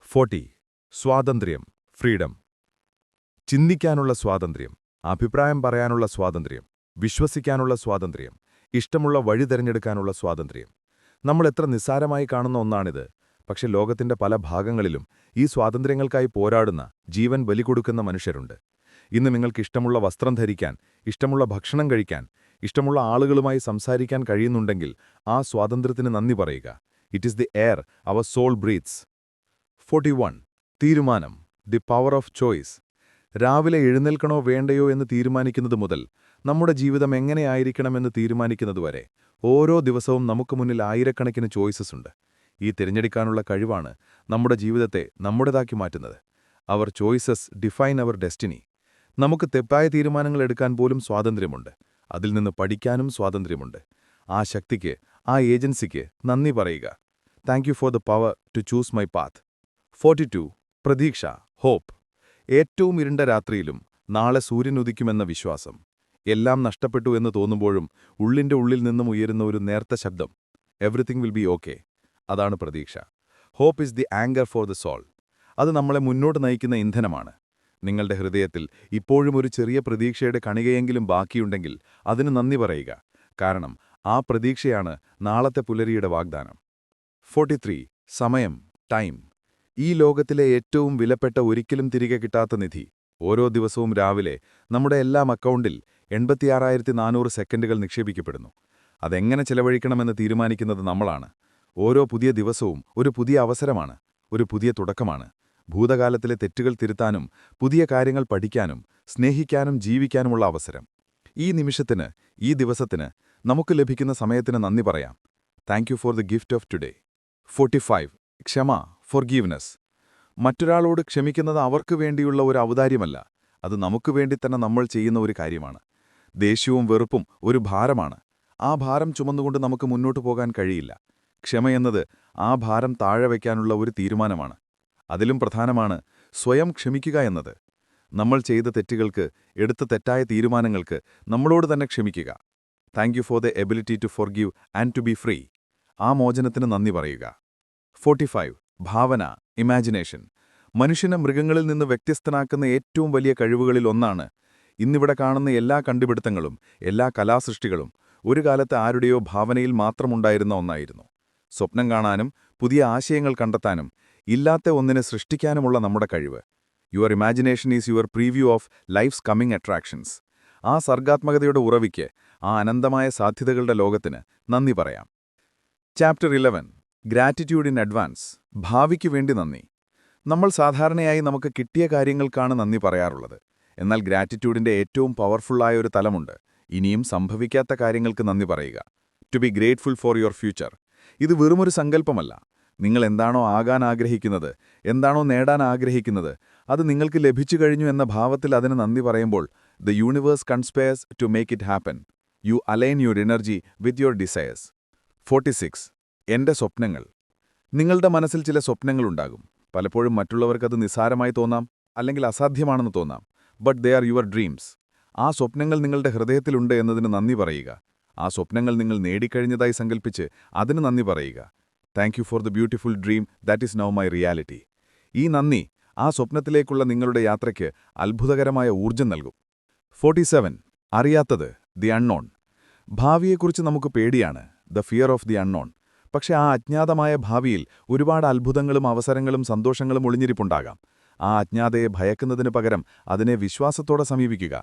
40 സ്വാതന്ത്ര്യം, ഫ്രീഡം. ചിന്തിക്കാനുള്ള സ്വാതന്ത്ര്യം, അഭിപ്രായം പറയാനുള്ള സ്വാതന്ത്ര്യം, വിശ്വസിക്കാനുള്ള സ്വാതന്ത്ര്യം, ഇഷ്ടമുള്ള വഴി തിരഞ്ഞെടുക്കാനുള്ള സ്വാതന്ത്ര്യം. നമ്മൾ എത്ര നിസ്സാരമായി കാണുന്ന ഒന്നാണിത്. പക്ഷെ ലോകത്തിന്റെ പല ഭാഗങ്ങളിലും ഈ സ്വാതന്ത്ര്യങ്ങൾക്കായി പോരാടുന്ന, ജീവൻ ബലി കൊടുക്കുന്ന മനുഷ്യരുണ്ട്. ഇന്ന് നിങ്ങൾക്ക് ഇഷ്ടമുള്ള വസ്ത്രം ധരിക്കാൻ, ഇഷ്ടമുള്ള ഭക്ഷണം കഴിക്കാൻ, ഇഷ്ടമുള്ള ആളുകളുമായി സംസാരിക്കാൻ കഴിയുന്നുണ്ടെങ്കിൽ ആ സ്വാതന്ത്ര്യത്തിന് നന്ദി പറയുക. It is the air our soul breathes. 41 തീരുമാനം, ദി പവർ ഓഫ് ചോയ്സ്. രാവിലെ എഴുന്നേൽക്കണോ വേണ്ടയോ എന്ന് തീരുമാനിക്കുന്നത് മുതൽ നമ്മുടെ ജീവിതം എങ്ങനെയായിരിക്കണമെന്ന് തീരുമാനിക്കുന്നതുവരെ ഓരോ ദിവസവും നമുക്ക് മുന്നിൽ ആയിരക്കണക്കിന് ചോയ്സസ് ഉണ്ട്. ഈ തിരഞ്ഞെടുക്കാനുള്ള കഴിവാണ് നമ്മുടെ ജീവിതത്തെ നമ്മുടേതാക്കി മാറ്റുന്നത്. അവർ ചോയ്സസ് ഡിഫൈൻ അവർ ഡെസ്റ്റിനി. നമുക്ക് തെറ്റായ തീരുമാനങ്ങൾ എടുക്കാൻ പോലും സ്വാതന്ത്ര്യമുണ്ട്. അതിൽ നിന്ന് പഠിക്കാനും സ്വാതന്ത്ര്യമുണ്ട്. ആ ശക്തിക്ക്, ആ ഏജൻസിക്ക് നന്ദി പറയുക. Thank you for the power to choose my path. 42 പ്രതീക്ഷ, ഹോപ്പ്. ഏറ്റവും ഇരുണ്ട രാത്രിയിലും നാളെ സൂര്യൻ ഉദിക്കുമെന്ന വിശ്വാസം. എല്ലാം നഷ്ടപ്പെട്ടു എന്ന് തോന്നുമ്പോഴും ഉള്ളിന്റെ ഉള്ളിൽ നിന്നും ഉയരുന്ന ഒരു നേർത്ത ശബ്ദം, എവറിത്തിങ് വിൽ ബി ഓക്കെ. അതാണ് പ്രതീക്ഷ. Hope is the anchor for the soul. അത് നമ്മളെ മുന്നോട്ട് നയിക്കുന്ന ഇന്ധനമാണ്. നിങ്ങളുടെ ഹൃദയത്തിൽ ഇപ്പോഴും ഒരു ചെറിയ പ്രതീക്ഷയുടെ കണികയെങ്കിലും ബാക്കിയുണ്ടെങ്കിൽ അതിന് നന്ദി പറയുക. കാരണം ആ പ്രതീക്ഷയാണ് നാളത്തെ പുലരിയുടെ വാഗ്ദാനം. 43 സമയം, ടൈം. ഈ ലോകത്തിലെ ഏറ്റവും വിലപ്പെട്ട, ഒരിക്കലും തിരികെ കിട്ടാത്ത നിധി. ഓരോ ദിവസവും രാവിലെ നമ്മുടെ എല്ലാം അക്കൗണ്ടിൽ 86,400 സെക്കൻഡുകൾ നിക്ഷേപിക്കപ്പെടുന്നു. അതെങ്ങനെ ചെലവഴിക്കണമെന്ന് തീരുമാനിക്കുന്നത് നമ്മളാണ്. ഓരോ പുതിയ ദിവസവും ഒരു പുതിയ അവസരമാണ്, ഒരു പുതിയ തുടക്കമാണ്. ഭൂതകാലത്തിലെ തെറ്റുകൾ തിരുത്താനും പുതിയ കാര്യങ്ങൾ പഠിക്കാനും സ്നേഹിക്കാനും ജീവിക്കാനുമുള്ള അവസരം. ഈ നിമിഷത്തിന്, ഈ ദിവസത്തിന്, നമുക്ക് ലഭിക്കുന്ന സമയത്തിന് നന്ദി പറയാം. Thank you for the gift of today. 45 ക്ഷമ, ഫോർഗീവ്നെസ്. മറ്റൊരാളോട് ക്ഷമിക്കുന്നത് അവർക്ക് വേണ്ടിയുള്ള ഒരു ഔദാര്യമല്ല, അത് നമുക്ക് വേണ്ടി തന്നെ നമ്മൾ ചെയ്യുന്ന ഒരു കാര്യമാണ്. ദേഷ്യവും വെറുപ്പും ഒരു ഭാരമാണ്. ആ ഭാരം ചുമന്നുകൊണ്ട് നമുക്ക് മുന്നോട്ടു പോകാൻ കഴിയില്ല. ക്ഷമയെന്നത് ആ ഭാരം താഴെ വയ്ക്കാനുള്ള ഒരു തീരുമാനമാണ്. അതിലും പ്രധാനമാണ് സ്വയം ക്ഷമിക്കുക എന്നത്. നമ്മൾ ചെയ്ത തെറ്റുകൾക്ക്, എടുത്ത തെറ്റായ തീരുമാനങ്ങൾക്ക് നമ്മളോട് തന്നെ ക്ഷമിക്കുക. Thank you for the ability to forgive and to be free. ആ മോചനത്തിന് നന്ദി പറയുക. 45 ഭാവന, ഇമാജിനേഷൻ. മനുഷ്യനെ മൃഗങ്ങളിൽ നിന്ന് വ്യത്യസ്തനാക്കുന്ന ഏറ്റവും വലിയ കഴിവുകളിൽ ഒന്നാണ്. ഇന്നിവിടെ കാണുന്ന എല്ലാ കണ്ടുപിടുത്തങ്ങളും, എല്ലാ കലാസൃഷ്ടികളും ഒരു കാലത്ത് ആരുടെയോ ഭാവനയിൽ മാത്രമുണ്ടായിരുന്ന ഒന്നായിരുന്നു. സ്വപ്നം കാണാനും പുതിയ ആശയങ്ങൾ കണ്ടെത്താനും ഇല്ലാത്ത ഒന്നിനെ സൃഷ്ടിക്കാനുമുള്ള നമ്മുടെ കഴിവ്. Your imagination is your preview of life's coming attractions. ആ സർഗാത്മകതയുടെ ഉറവിക്ക്, ആ അനന്തമായ സാധ്യതകളുടെ ലോകത്തിന് നന്ദി പറയാം. Chapter 11 gratitude in advance. ഭാവിക്ക് വേണ്ടി നന്ദി. നമ്മൾ സാധാരണയായി നമുക്ക് കിട്ടിയ കാര്യങ്ങൾക്കാണ് നന്ദി പറയാറുള്ളത്. എന്നാൽ ഗ്രാറ്റിറ്റ്യൂഡിന്റെ ഏറ്റവും പവർഫുള്ളായ ഒരു തലമുണ്ട്. ഇനിയും സംഭവിക്കാത്ത കാര്യങ്ങൾക്ക് നന്ദി പറയുക. To be grateful for your future. ഇത് വെറുമൊരു സങ്കല്പമല്ല. നിങ്ങൾ എന്താണോ ആകാൻ ആഗ്രഹിക്കുന്നത്, എന്താണോ നേടാൻ ആഗ്രഹിക്കുന്നത്, അത് നിങ്ങൾക്ക് ലഭിച്ചു കഴിഞ്ഞു എന്ന ഭാവത്തിൽ അതിന് നന്ദി പറയുമ്പോൾ the universe conspires to make it happen. You align your energy with your desires. 46 എന്റെ സ്വപ്നങ്ങൾ. നിങ്ങളുടെ മനസ്സിൽ ചില സ്വപ്നങ്ങളുണ്ടാകും. പലപ്പോഴും മറ്റുള്ളവർക്കത് നിസ്സാരമായി തോന്നാം, അല്ലെങ്കിൽ അസാധ്യമാണെന്ന് തോന്നാം. But they are your dreams. ആ സ്വപ്നങ്ങൾ നിങ്ങളുടെ ഹൃദയത്തിലുണ്ട് എന്നതിന് നന്ദി പറയുക. ആ സ്വപ്നങ്ങൾ നിങ്ങൾ നേടിക്കഴിഞ്ഞതായി സങ്കൽപ്പിച്ച് അതിന് നന്ദി പറയുക. Thank you for the beautiful dream that is now my reality. ഈ നന്ദി ആ സ്വപ്നത്തിലേക്കുള്ള നിങ്ങളുടെ യാത്രയ്ക്ക് അത്ഭുതകരമായ ഊർജ്ജം നൽകും. 47 അറിയാത്തത്, ദി അൺനോൺ. ഭാവിയെക്കുറിച്ച് നമുക്ക് പേടിയാണ്, the fear of the unknown. പക്ഷെ ആ അജ്ഞാതമായ ഭാവിയിൽ ഒരുപാട് അത്ഭുതങ്ങളും അവസരങ്ങളും സന്തോഷങ്ങളും ഒളിഞ്ഞിരിപ്പുണ്ടാകാം. ആ അജ്ഞാതയെ ഭയക്കുന്നതിനു പകരം അതിനെ വിശ്വാസത്തോടെ സമീപിക്കുക.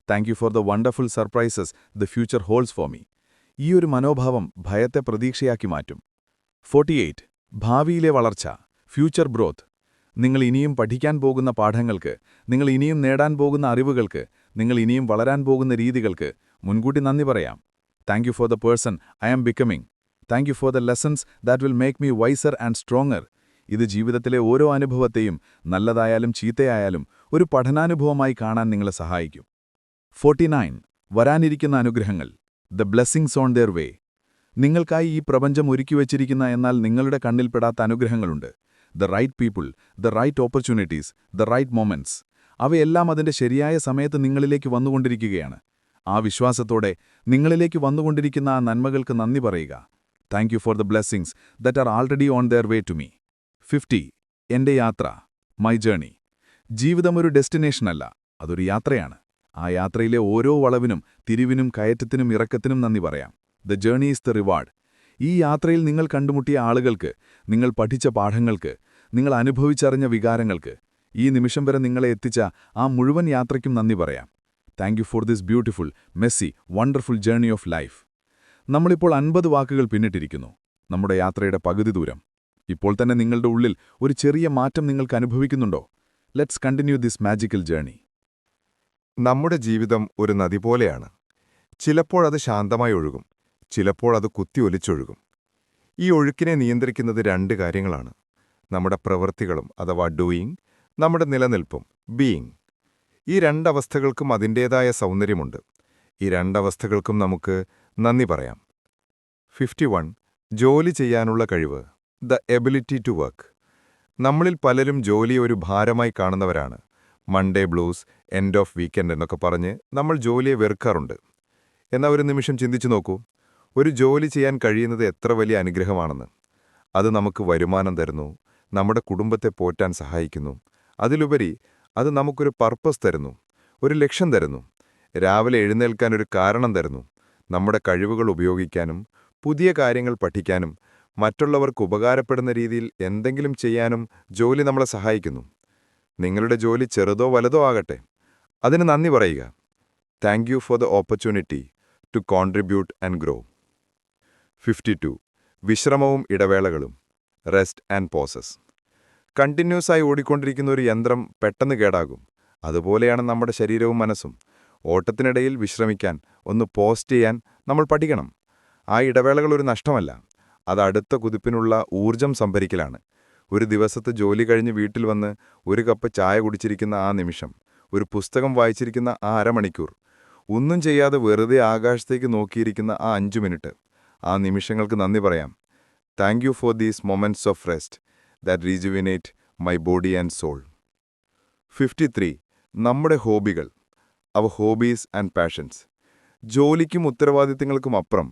Thank you for the wonderful surprises the future holds for me. ഈ ഒരു മനോഭാവം ഭയത്തെ പ്രതീക്ഷയാക്കി മാറ്റും. 48 ഭാവിയിലെ വളർച്ച, ഫ്യൂച്ചർ ഗ്രോത്ത്. നിങ്ങൾ ഇനിയും പഠിക്കാൻ പോകുന്ന പാഠങ്ങൾക്ക്, നിങ്ങൾ ഇനിയും നേടാൻ പോകുന്ന അറിവുകൾക്ക്, നിങ്ങൾ ഇനിയും വളരാൻ പോകുന്ന രീതികൾക്ക് മുൻകൂട്ടി നന്ദി പറയാം. Thank you for the person I am becoming. Thank you for the lessons that will make me wiser and stronger. ഇത് ജീവിതത്തിലെ ഓരോ അനുഭവത്തെയും, നല്ലതായാലും ചീത്തയായാലും, ഒരു പഠനാനുഭവമായി കാണാൻ നിങ്ങളെ സഹായിക്കും. 49 വരാനിരിക്കുന്ന അനുഗ്രഹങ്ങൾ, the blessings on their way. നിങ്ങൾക്കായി ഈ പ്രപഞ്ചം ഒരുക്കിവച്ചിരിക്കുന്ന എന്നാൽ നിങ്ങളുടെ കണ്ണിൽപ്പെടാത്ത അനുഗ്രഹങ്ങളുണ്ട്. The right people, the right opportunities, the right moments. അവയെല്ലാം അതിന്റെ ശരിയായ സമയത്ത് നിങ്ങളിലേക്ക് വന്നുകൊണ്ടിരിക്കുകയാണ്. ആ വിശ്വാസത്തോടെ നിങ്ങളിലേക്ക് വന്നുകൊണ്ടിരിക്കുന്ന ആ നന്മകൾക്ക് നന്ദി പറയുക. Thank you for the blessings that are already on their way to me. 50 എന്റെ യാത്ര, മൈ ജേണി. ജീവിതം ഒരു ഡെസ്റ്റിനേഷനല്ല, അതൊരു യാത്രയാണ്. ആ യാത്രയിലെ ഓരോ വളവിനും തിരിവിനും കയറ്റത്തിനും ഇറക്കത്തിനും നന്ദി പറയാം. The journey is the reward. ഈ യാത്രയിൽ നിങ്ങൾ കണ്ടുമുട്ടിയ ആളുകൾക്ക്, നിങ്ങൾ പഠിച്ച പാഠങ്ങൾക്ക്, നിങ്ങൾ അനുഭവിച്ചറിഞ്ഞ വികാരങ്ങൾക്ക്, ഈ നിമിഷം വരെ നിങ്ങളെ എത്തിച്ച ആ മുഴുവൻ യാത്രയ്ക്കും നന്ദി പറയാം. Thank you for this beautiful, Messi, wonderful journey of life. നമ്മളിപ്പോൾ 50 വാക്കുകൾ പിന്നിട്ടിരിക്കുന്നു. നമ്മുടെ യാത്രയുടെ പകുതി ദൂരം. ഇപ്പോൾ തന്നെ നിങ്ങളുടെ ഉള്ളിൽ ഒരു ചെറിയ മാറ്റം നിങ്ങൾക്ക് അനുഭവിക്കുന്നുണ്ടോ? Let's continue this magical journey. നമ്മുടെ ജീവിതം ഒരു നദി പോലെയാണ്. ചിലപ്പോഴത് ശാന്തമായി ഒഴുകും, ചിലപ്പോൾ അത് കുത്തിയൊലിച്ചൊഴുകും. ഈ ഒഴുക്കിനെ നിയന്ത്രിക്കുന്നത് 2 കാര്യങ്ങളാണ്: നമ്മുടെ പ്രവൃത്തികളും അഥവാ ഡൂയിങ്, നമ്മുടെ നിലനിൽപ്പും ബീയിങ്. ഈ 2 അവസ്ഥകൾക്കും അതിൻ്റേതായ സൗന്ദര്യമുണ്ട്. ഈ 2 അവസ്ഥകൾക്കും നമുക്ക് നന്ദി പറയാം. 51 ജോലി ചെയ്യാനുള്ള കഴിവ്, ദ എബിലിറ്റി ടു വർക്ക്. നമ്മളിൽ പലരും ജോലിയെ ഒരു ഭാരമായി കാണുന്നവരാണ്. Monday blues, end of weekend എന്നൊക്കെ പറഞ്ഞ് നമ്മൾ ജോലിയെ വെറുക്കാറുണ്ട്. എന്നാൽ ഒരു നിമിഷം ചിന്തിച്ചു നോക്കൂ, ഒരു ജോലി ചെയ്യാൻ കഴിയുന്നത് എത്ര വലിയ അനുഗ്രഹമാണെന്ന്. അത് നമുക്ക് വരുമാനം തരുന്നു, നമ്മുടെ കുടുംബത്തെ പോറ്റാൻ സഹായിക്കുന്നു. അതിലുപരി അത് നമുക്കൊരു പർപ്പസ് തരുന്നു, ഒരു ലക്ഷ്യം തരുന്നു. രാവിലെ എഴുന്നേൽക്കാൻ ഒരു കാരണം തരുന്നു. നമ്മുടെ കഴിവുകൾ ഉപയോഗിക്കാനും പുതിയ കാര്യങ്ങൾ പഠിക്കാനും മറ്റുള്ളവർക്ക് ഉപകാരപ്പെടുന്ന രീതിയിൽ എന്തെങ്കിലും ചെയ്യാനും ജോലി നമ്മളെ സഹായിക്കുന്നു. നിങ്ങളുടെ ജോലി ചെറുതോ വലുതോ ആകട്ടെ, അതിന് നന്ദി പറയുക. Thank you for the opportunity to contribute and grow. 52 വിശ്രമവും ഇടവേളകളും, റെസ്റ്റ് ആൻഡ് പോസസ്. കണ്ടിന്യൂസായി ഓടിക്കൊണ്ടിരിക്കുന്ന ഒരു യന്ത്രം പെട്ടെന്ന് കേടാകും. അതുപോലെയാണ് നമ്മുടെ ശരീരവും മനസ്സും. ഓട്ടത്തിനിടയിൽ വിശ്രമിക്കാൻ, ഒന്ന് പോസ്റ്റ് ചെയ്യാൻ നമ്മൾ പഠിക്കണം. ആ ഇടവേളകൾ ഒരു നഷ്ടമല്ല, അത് അടുത്ത കുതിപ്പിനുള്ള ഊർജം സംഭരിക്കലാണ്. ഒരു ദിവസത്തെ ജോലി കഴിഞ്ഞ് വീട്ടിൽ വന്ന് ഒരു കപ്പ് ചായ കുടിച്ചിരിക്കുന്ന ആ നിമിഷം, ഒരു പുസ്തകം വായിച്ചിരിക്കുന്ന ആ അരമണിക്കൂർ, ഒന്നും ചെയ്യാതെ വെറുതെ ആകാശത്തേക്ക് നോക്കിയിരിക്കുന്ന ആ 5 മിനിറ്റ്, ആ നിമിഷങ്ങൾക്ക് നന്ദി പറയാം. Thank you for these moments of rest that rejuvenate my body and soul. 53 നമ്മുടെ ഹോബികൾ, അവർ ഹോബീസ് ആൻഡ് പാഷൻസ്. ജോലിക്കും ഉത്തരവാദിത്തങ്ങൾക്കും അപ്പുറം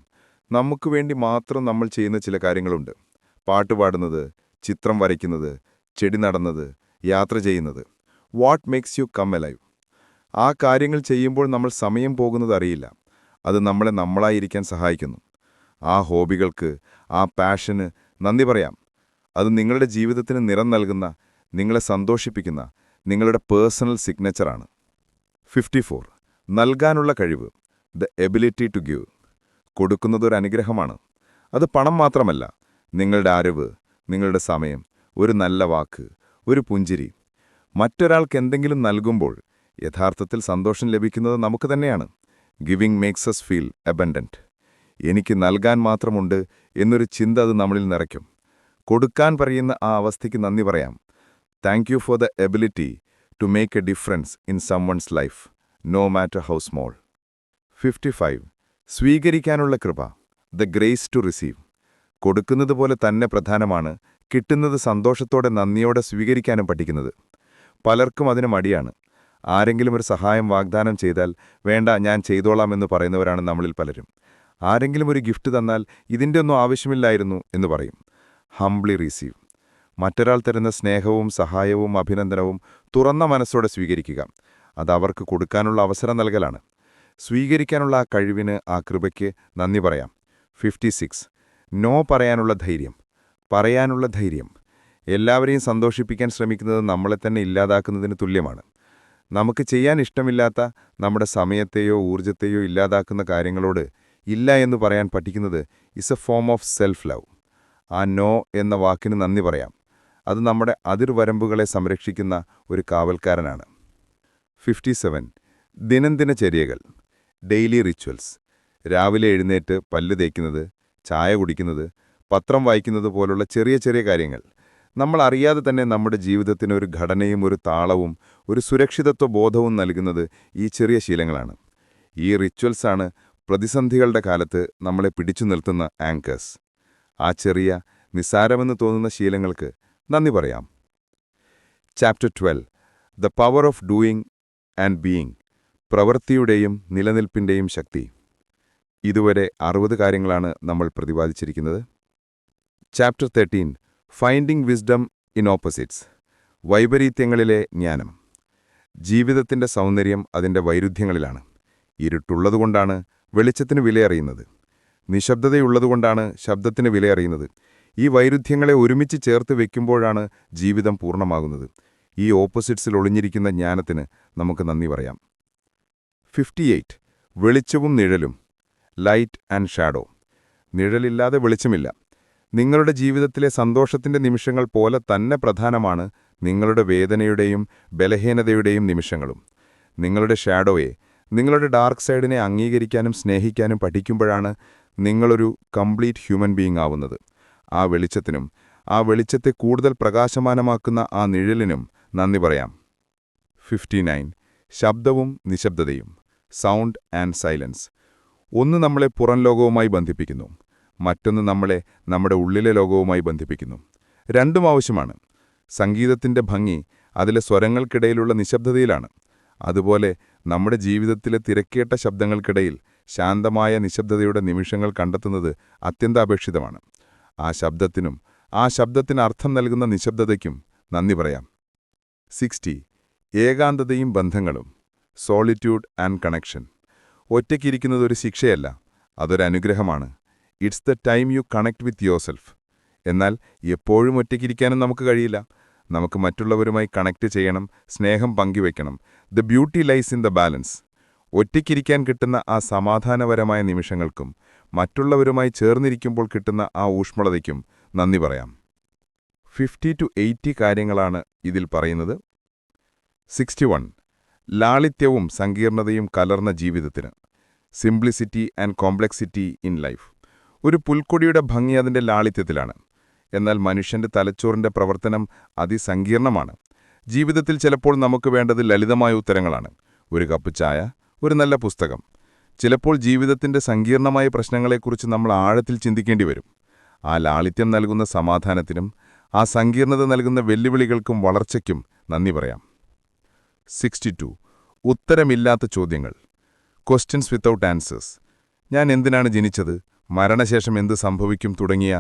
നമുക്ക് വേണ്ടി മാത്രം നമ്മൾ ചെയ്യുന്ന ചില കാര്യങ്ങളുണ്ട്. പാട്ട് പാടുന്നത്, ചിത്രം വരയ്ക്കുന്നത്, ചെടി നടുന്നത്, യാത്ര ചെയ്യുന്നത്. What makes you come alive? ആ കാര്യങ്ങൾ ചെയ്യുമ്പോൾ നമ്മൾ സമയം പോകുന്നത് അറിയില്ല. അത് നമ്മളെ നമ്മളായിരിക്കാൻ സഹായിക്കുന്നു. ആ ഹോബികൾക്ക്, ആ പാഷന് നന്ദി പറയാം. അത് നിങ്ങളുടെ ജീവിതത്തിന് നിറം നൽകുന്ന, നിങ്ങളെ സന്തോഷിപ്പിക്കുന്ന നിങ്ങളുടെ പേഴ്സണൽ സിഗ്നേച്ചറാണ്. 54 നൽകാനുള്ള കഴിവ്, ദ എബിലിറ്റി ടു ഗിവ്. കൊടുക്കുന്നതൊരു അനുഗ്രഹമാണ്. അത് പണം മാത്രമല്ല, നിങ്ങളുടെ അറിവ്, നിങ്ങളുടെ സമയം, ഒരു നല്ല വാക്ക്, ഒരു പുഞ്ചിരി. മറ്റൊരാൾക്ക് എന്തെങ്കിലും നൽകുമ്പോൾ യഥാർത്ഥത്തിൽ സന്തോഷം ലഭിക്കുന്നത് നമുക്ക് തന്നെയാണ്. Giving makes us feel abundant. എനിക്ക് നൽകാൻ മാത്രമുണ്ട് എന്നൊരു ചിന്ത അത് നമ്മളിൽ നിറയ്ക്കും. കൊടുക്കാൻ പറയുന്ന ആ അവസ്ഥയ്ക്ക് നന്ദി പറയാം. Thank you for the ability to make a difference in someone's life, no matter how small. 55 സ്വീകരിക്കാനുള്ള കൃപ, ദ ഗ്രേസ് ടു റിസീവ്. കൊടുക്കുന്നത് പോലെ തന്നെ പ്രധാനമാണ് കിട്ടുന്നത് സന്തോഷത്തോടെ നന്ദിയോടെ സ്വീകരിക്കാനും പഠിക്കുന്നത്. പലർക്കും അതിന് മടിയാണ്. ആരെങ്കിലും ഒരു സഹായം വാഗ്ദാനം ചെയ്താൽ വേണ്ട, ഞാൻ ചെയ്തോളാമെന്ന് പറയുന്നവരാണ് നമ്മളിൽ പലരും. ആരെങ്കിലും ഒരു ഗിഫ്റ്റ് തന്നാൽ ഇതിൻ്റെ ഒന്നും ആവശ്യമില്ലായിരുന്നു എന്ന് പറയും. Humbly receive. മറ്റൊരാൾ തരുന്ന സ്നേഹവും സഹായവും അഭിനന്ദനവും തുറന്ന മനസ്സോടെ സ്വീകരിക്കുക. അത് അവർക്ക് കൊടുക്കാനുള്ള അവസരം നൽകലാണ്. സ്വീകരിക്കാനുള്ള ആ കഴിവിന്, ആ കൃപയ്ക്ക് നന്ദി പറയാം. 56 നോ പറയാനുള്ള ധൈര്യം, പറയാനുള്ള ധൈര്യം. എല്ലാവരെയും സന്തോഷിപ്പിക്കാൻ ശ്രമിക്കുന്നത് നമ്മളെ തന്നെ ഇല്ലാതാക്കുന്നതിന് തുല്യമാണ്. നമുക്ക് ചെയ്യാൻ ഇഷ്ടമില്ലാത്ത, നമ്മുടെ സമയത്തെയോ ഊർജത്തെയോ ഇല്ലാതാക്കുന്ന കാര്യങ്ങളോട് ഇല്ല എന്ന് പറയാൻ പഠിക്കുന്നത് is A form of self love. ആ നോ എന്ന വാക്കിന് നന്ദി പറയാം. അത് നമ്മുടെ അതിർവരമ്പുകളെ സംരക്ഷിക്കുന്ന ഒരു കാവൽക്കാരനാണ്. 57 ദിനംദിനചര്യകൾ, ഡെയിലി റിച്വൽസ്. രാവിലെ എഴുന്നേറ്റ് പല്ല് തേക്കുന്നത്, ചായ കുടിക്കുന്നത്, പത്രം വായിക്കുന്നത് പോലുള്ള ചെറിയ ചെറിയ കാര്യങ്ങൾ. നമ്മൾ അറിയാതെ തന്നെ നമ്മുടെ ജീവിതത്തിന് ഒരു ഘടനയും ഒരു താളവും ഒരു സുരക്ഷിതത്വ ബോധവും നൽകുന്നത് ഈ ചെറിയ ശീലങ്ങളാണ്. ഈ റിച്വൽസാണ് പ്രതിസന്ധികളുടെ കാലത്ത് നമ്മളെ പിടിച്ചു നിർത്തുന്ന ആങ്കേഴ്സ്. ആ ചെറിയ നിസ്സാരമെന്ന് തോന്നുന്ന ശീലങ്ങൾക്ക് നന്ദി പറയാം. Chapter 12 the power of doing and being, പ്രവൃത്തിയുടെയും നിലനിൽപ്പിൻ്റെയും ശക്തി. ഇതുവരെ 60 കാര്യങ്ങളാണ് നമ്മൾ പ്രതിപാദിച്ചിരിക്കുന്നത്. Chapter 13 finding wisdom in opposites, വൈപരീത്യങ്ങളിലെ ജ്ഞാനം. ജീവിതത്തിൻ്റെ സൗന്ദര്യം അതിൻ്റെ വൈരുദ്ധ്യങ്ങളിലാണ്. ഇരുട്ടുള്ളതുകൊണ്ടാണ് വെളിച്ചത്തിന് വിലയറിയുന്നത്. നിശബ്ദതയുള്ളതുകൊണ്ടാണ് ശബ്ദത്തിന് വിലയറിയുന്നത്. ഈ വൈരുദ്ധ്യങ്ങളെ ഒരുമിച്ച് ചേർത്ത് വയ്ക്കുമ്പോഴാണ് ജീവിതം പൂർണ്ണമാകുന്നത്. ഈ ഓപ്പോസിറ്റ്സിൽ ഒളിഞ്ഞിരിക്കുന്ന ജ്ഞാനത്തിന് നമുക്ക് നന്ദി പറയാം. 58 വെളിച്ചവും നിഴലും, ലൈറ്റ് ആൻഡ് ഷാഡോ. നിഴലില്ലാതെ വെളിച്ചമില്ല. നിങ്ങളുടെ ജീവിതത്തിലെ സന്തോഷത്തിൻ്റെ നിമിഷങ്ങൾ പോലെ തന്നെ പ്രധാനമാണ് നിങ്ങളുടെ വേദനയുടെയും ബലഹീനതയുടെയും നിമിഷങ്ങളും. നിങ്ങളുടെ ഷാഡോയെ, നിങ്ങളുടെ ഡാർക്ക് സൈഡിനെ അംഗീകരിക്കാനും സ്നേഹിക്കാനും പഠിക്കുമ്പോഴാണ് നിങ്ങളൊരു കംപ്ലീറ്റ് ഹ്യൂമൻ ബീയിങ് ആവുന്നത്. ആ വെളിച്ചത്തിനും ആ വെളിച്ചത്തെ കൂടുതൽ പ്രകാശമാനമാക്കുന്ന ആ നിഴലിനും നന്ദി പറയാം. 59 ശബ്ദവും നിശബ്ദതയും, സൗണ്ട് ആൻഡ് സൈലൻസ്. ഒന്ന് നമ്മളെ പുറം ലോകവുമായി ബന്ധിപ്പിക്കുന്നു, മറ്റൊന്ന് നമ്മളെ നമ്മുടെ ഉള്ളിലെ ലോകവുമായി ബന്ധിപ്പിക്കുന്നു. രണ്ടും ആവശ്യമാണ്. സംഗീതത്തിൻ്റെ ഭംഗി അതിലെ സ്വരങ്ങൾക്കിടയിലുള്ള നിശബ്ദതയിലാണ്. അതുപോലെ നമ്മുടെ ജീവിതത്തിലെ തിരക്കേട്ട ശബ്ദങ്ങൾക്കിടയിൽ ശാന്തമായ നിശബ്ദതയുടെ നിമിഷങ്ങൾ കണ്ടെത്തുന്നത് അത്യന്താപേക്ഷിതമാണ്. ആ ശബ്ദത്തിനും ആ ശബ്ദത്തിന് അർത്ഥം നൽകുന്ന നിശബ്ദതയ്ക്കും നന്ദി പറയാം. 60 ഏകാന്തതയും ബന്ധങ്ങളും, സോളിറ്റ്യൂഡ് ആൻഡ് കണക്ഷൻ. ഒറ്റയ്ക്കിരിക്കുന്നത് ഒരു ശിക്ഷയല്ല, അതൊരനുഗ്രഹമാണ്. It's the time you connect with yourself. എന്നാൽ എപ്പോഴും ഒറ്റയ്ക്കിരിക്കാനും നമുക്ക് കഴിയില്ല. നമുക്ക് മറ്റുള്ളവരുമായി കണക്ട് ചെയ്യണം, സ്നേഹം പങ്കുവയ്ക്കണം. The beauty lies in the balance. ഒറ്റയ്ക്കിരിക്കാൻ കിട്ടുന്ന ആ സമാധാനപരമായ നിമിഷങ്ങൾക്കും മറ്റുള്ളവരുമായി ചേർന്നിരിക്കുമ്പോൾ കിട്ടുന്ന ആ ഊഷ്മളതയ്ക്കും നന്ദി പറയാം. 50 to 80 കാര്യങ്ങളാണ് ഇതിൽ പറയുന്നത്. 61 ലാളിത്യവും സങ്കീർണതയും കലർന്ന ജീവിതത്തിന്, simplicity and complexity in life. ഒരു പുൽക്കൊടിയുടെ ഭംഗി അതിൻ്റെ ലാളിത്യത്തിലാണ്. എന്നാൽ മനുഷ്യൻ്റെ തലച്ചോറിൻ്റെ പ്രവർത്തനം അതിസങ്കീർണമാണ്. ജീവിതത്തിൽ ചിലപ്പോൾ നമുക്ക് വേണ്ടത് ലളിതമായ ഉത്തരങ്ങളാണ്. ഒരു കപ്പ് ചായ, ഒരു നല്ല പുസ്തകം. ചിലപ്പോൾ ജീവിതത്തിൻ്റെ സങ്കീർണമായ പ്രശ്നങ്ങളെക്കുറിച്ച് നമ്മൾ ആഴത്തിൽ ചിന്തിക്കേണ്ടി വരും. ആ ലാളിത്യം നൽകുന്ന സമാധാനത്തിനും ആ സങ്കീർണത നൽകുന്ന വെല്ലുവിളികൾക്കും വളർച്ചയ്ക്കും നന്ദി പറയാം. 62 ഉത്തരമില്ലാത്ത ചോദ്യങ്ങൾ, ക്വസ്റ്റ്യൻസ് വിത്തൗട്ട് ആൻസേഴ്സ്. ഞാൻ എന്തിനാണ് ജനിച്ചത്, മരണശേഷം എന്ത് സംഭവിക്കും തുടങ്ങിയ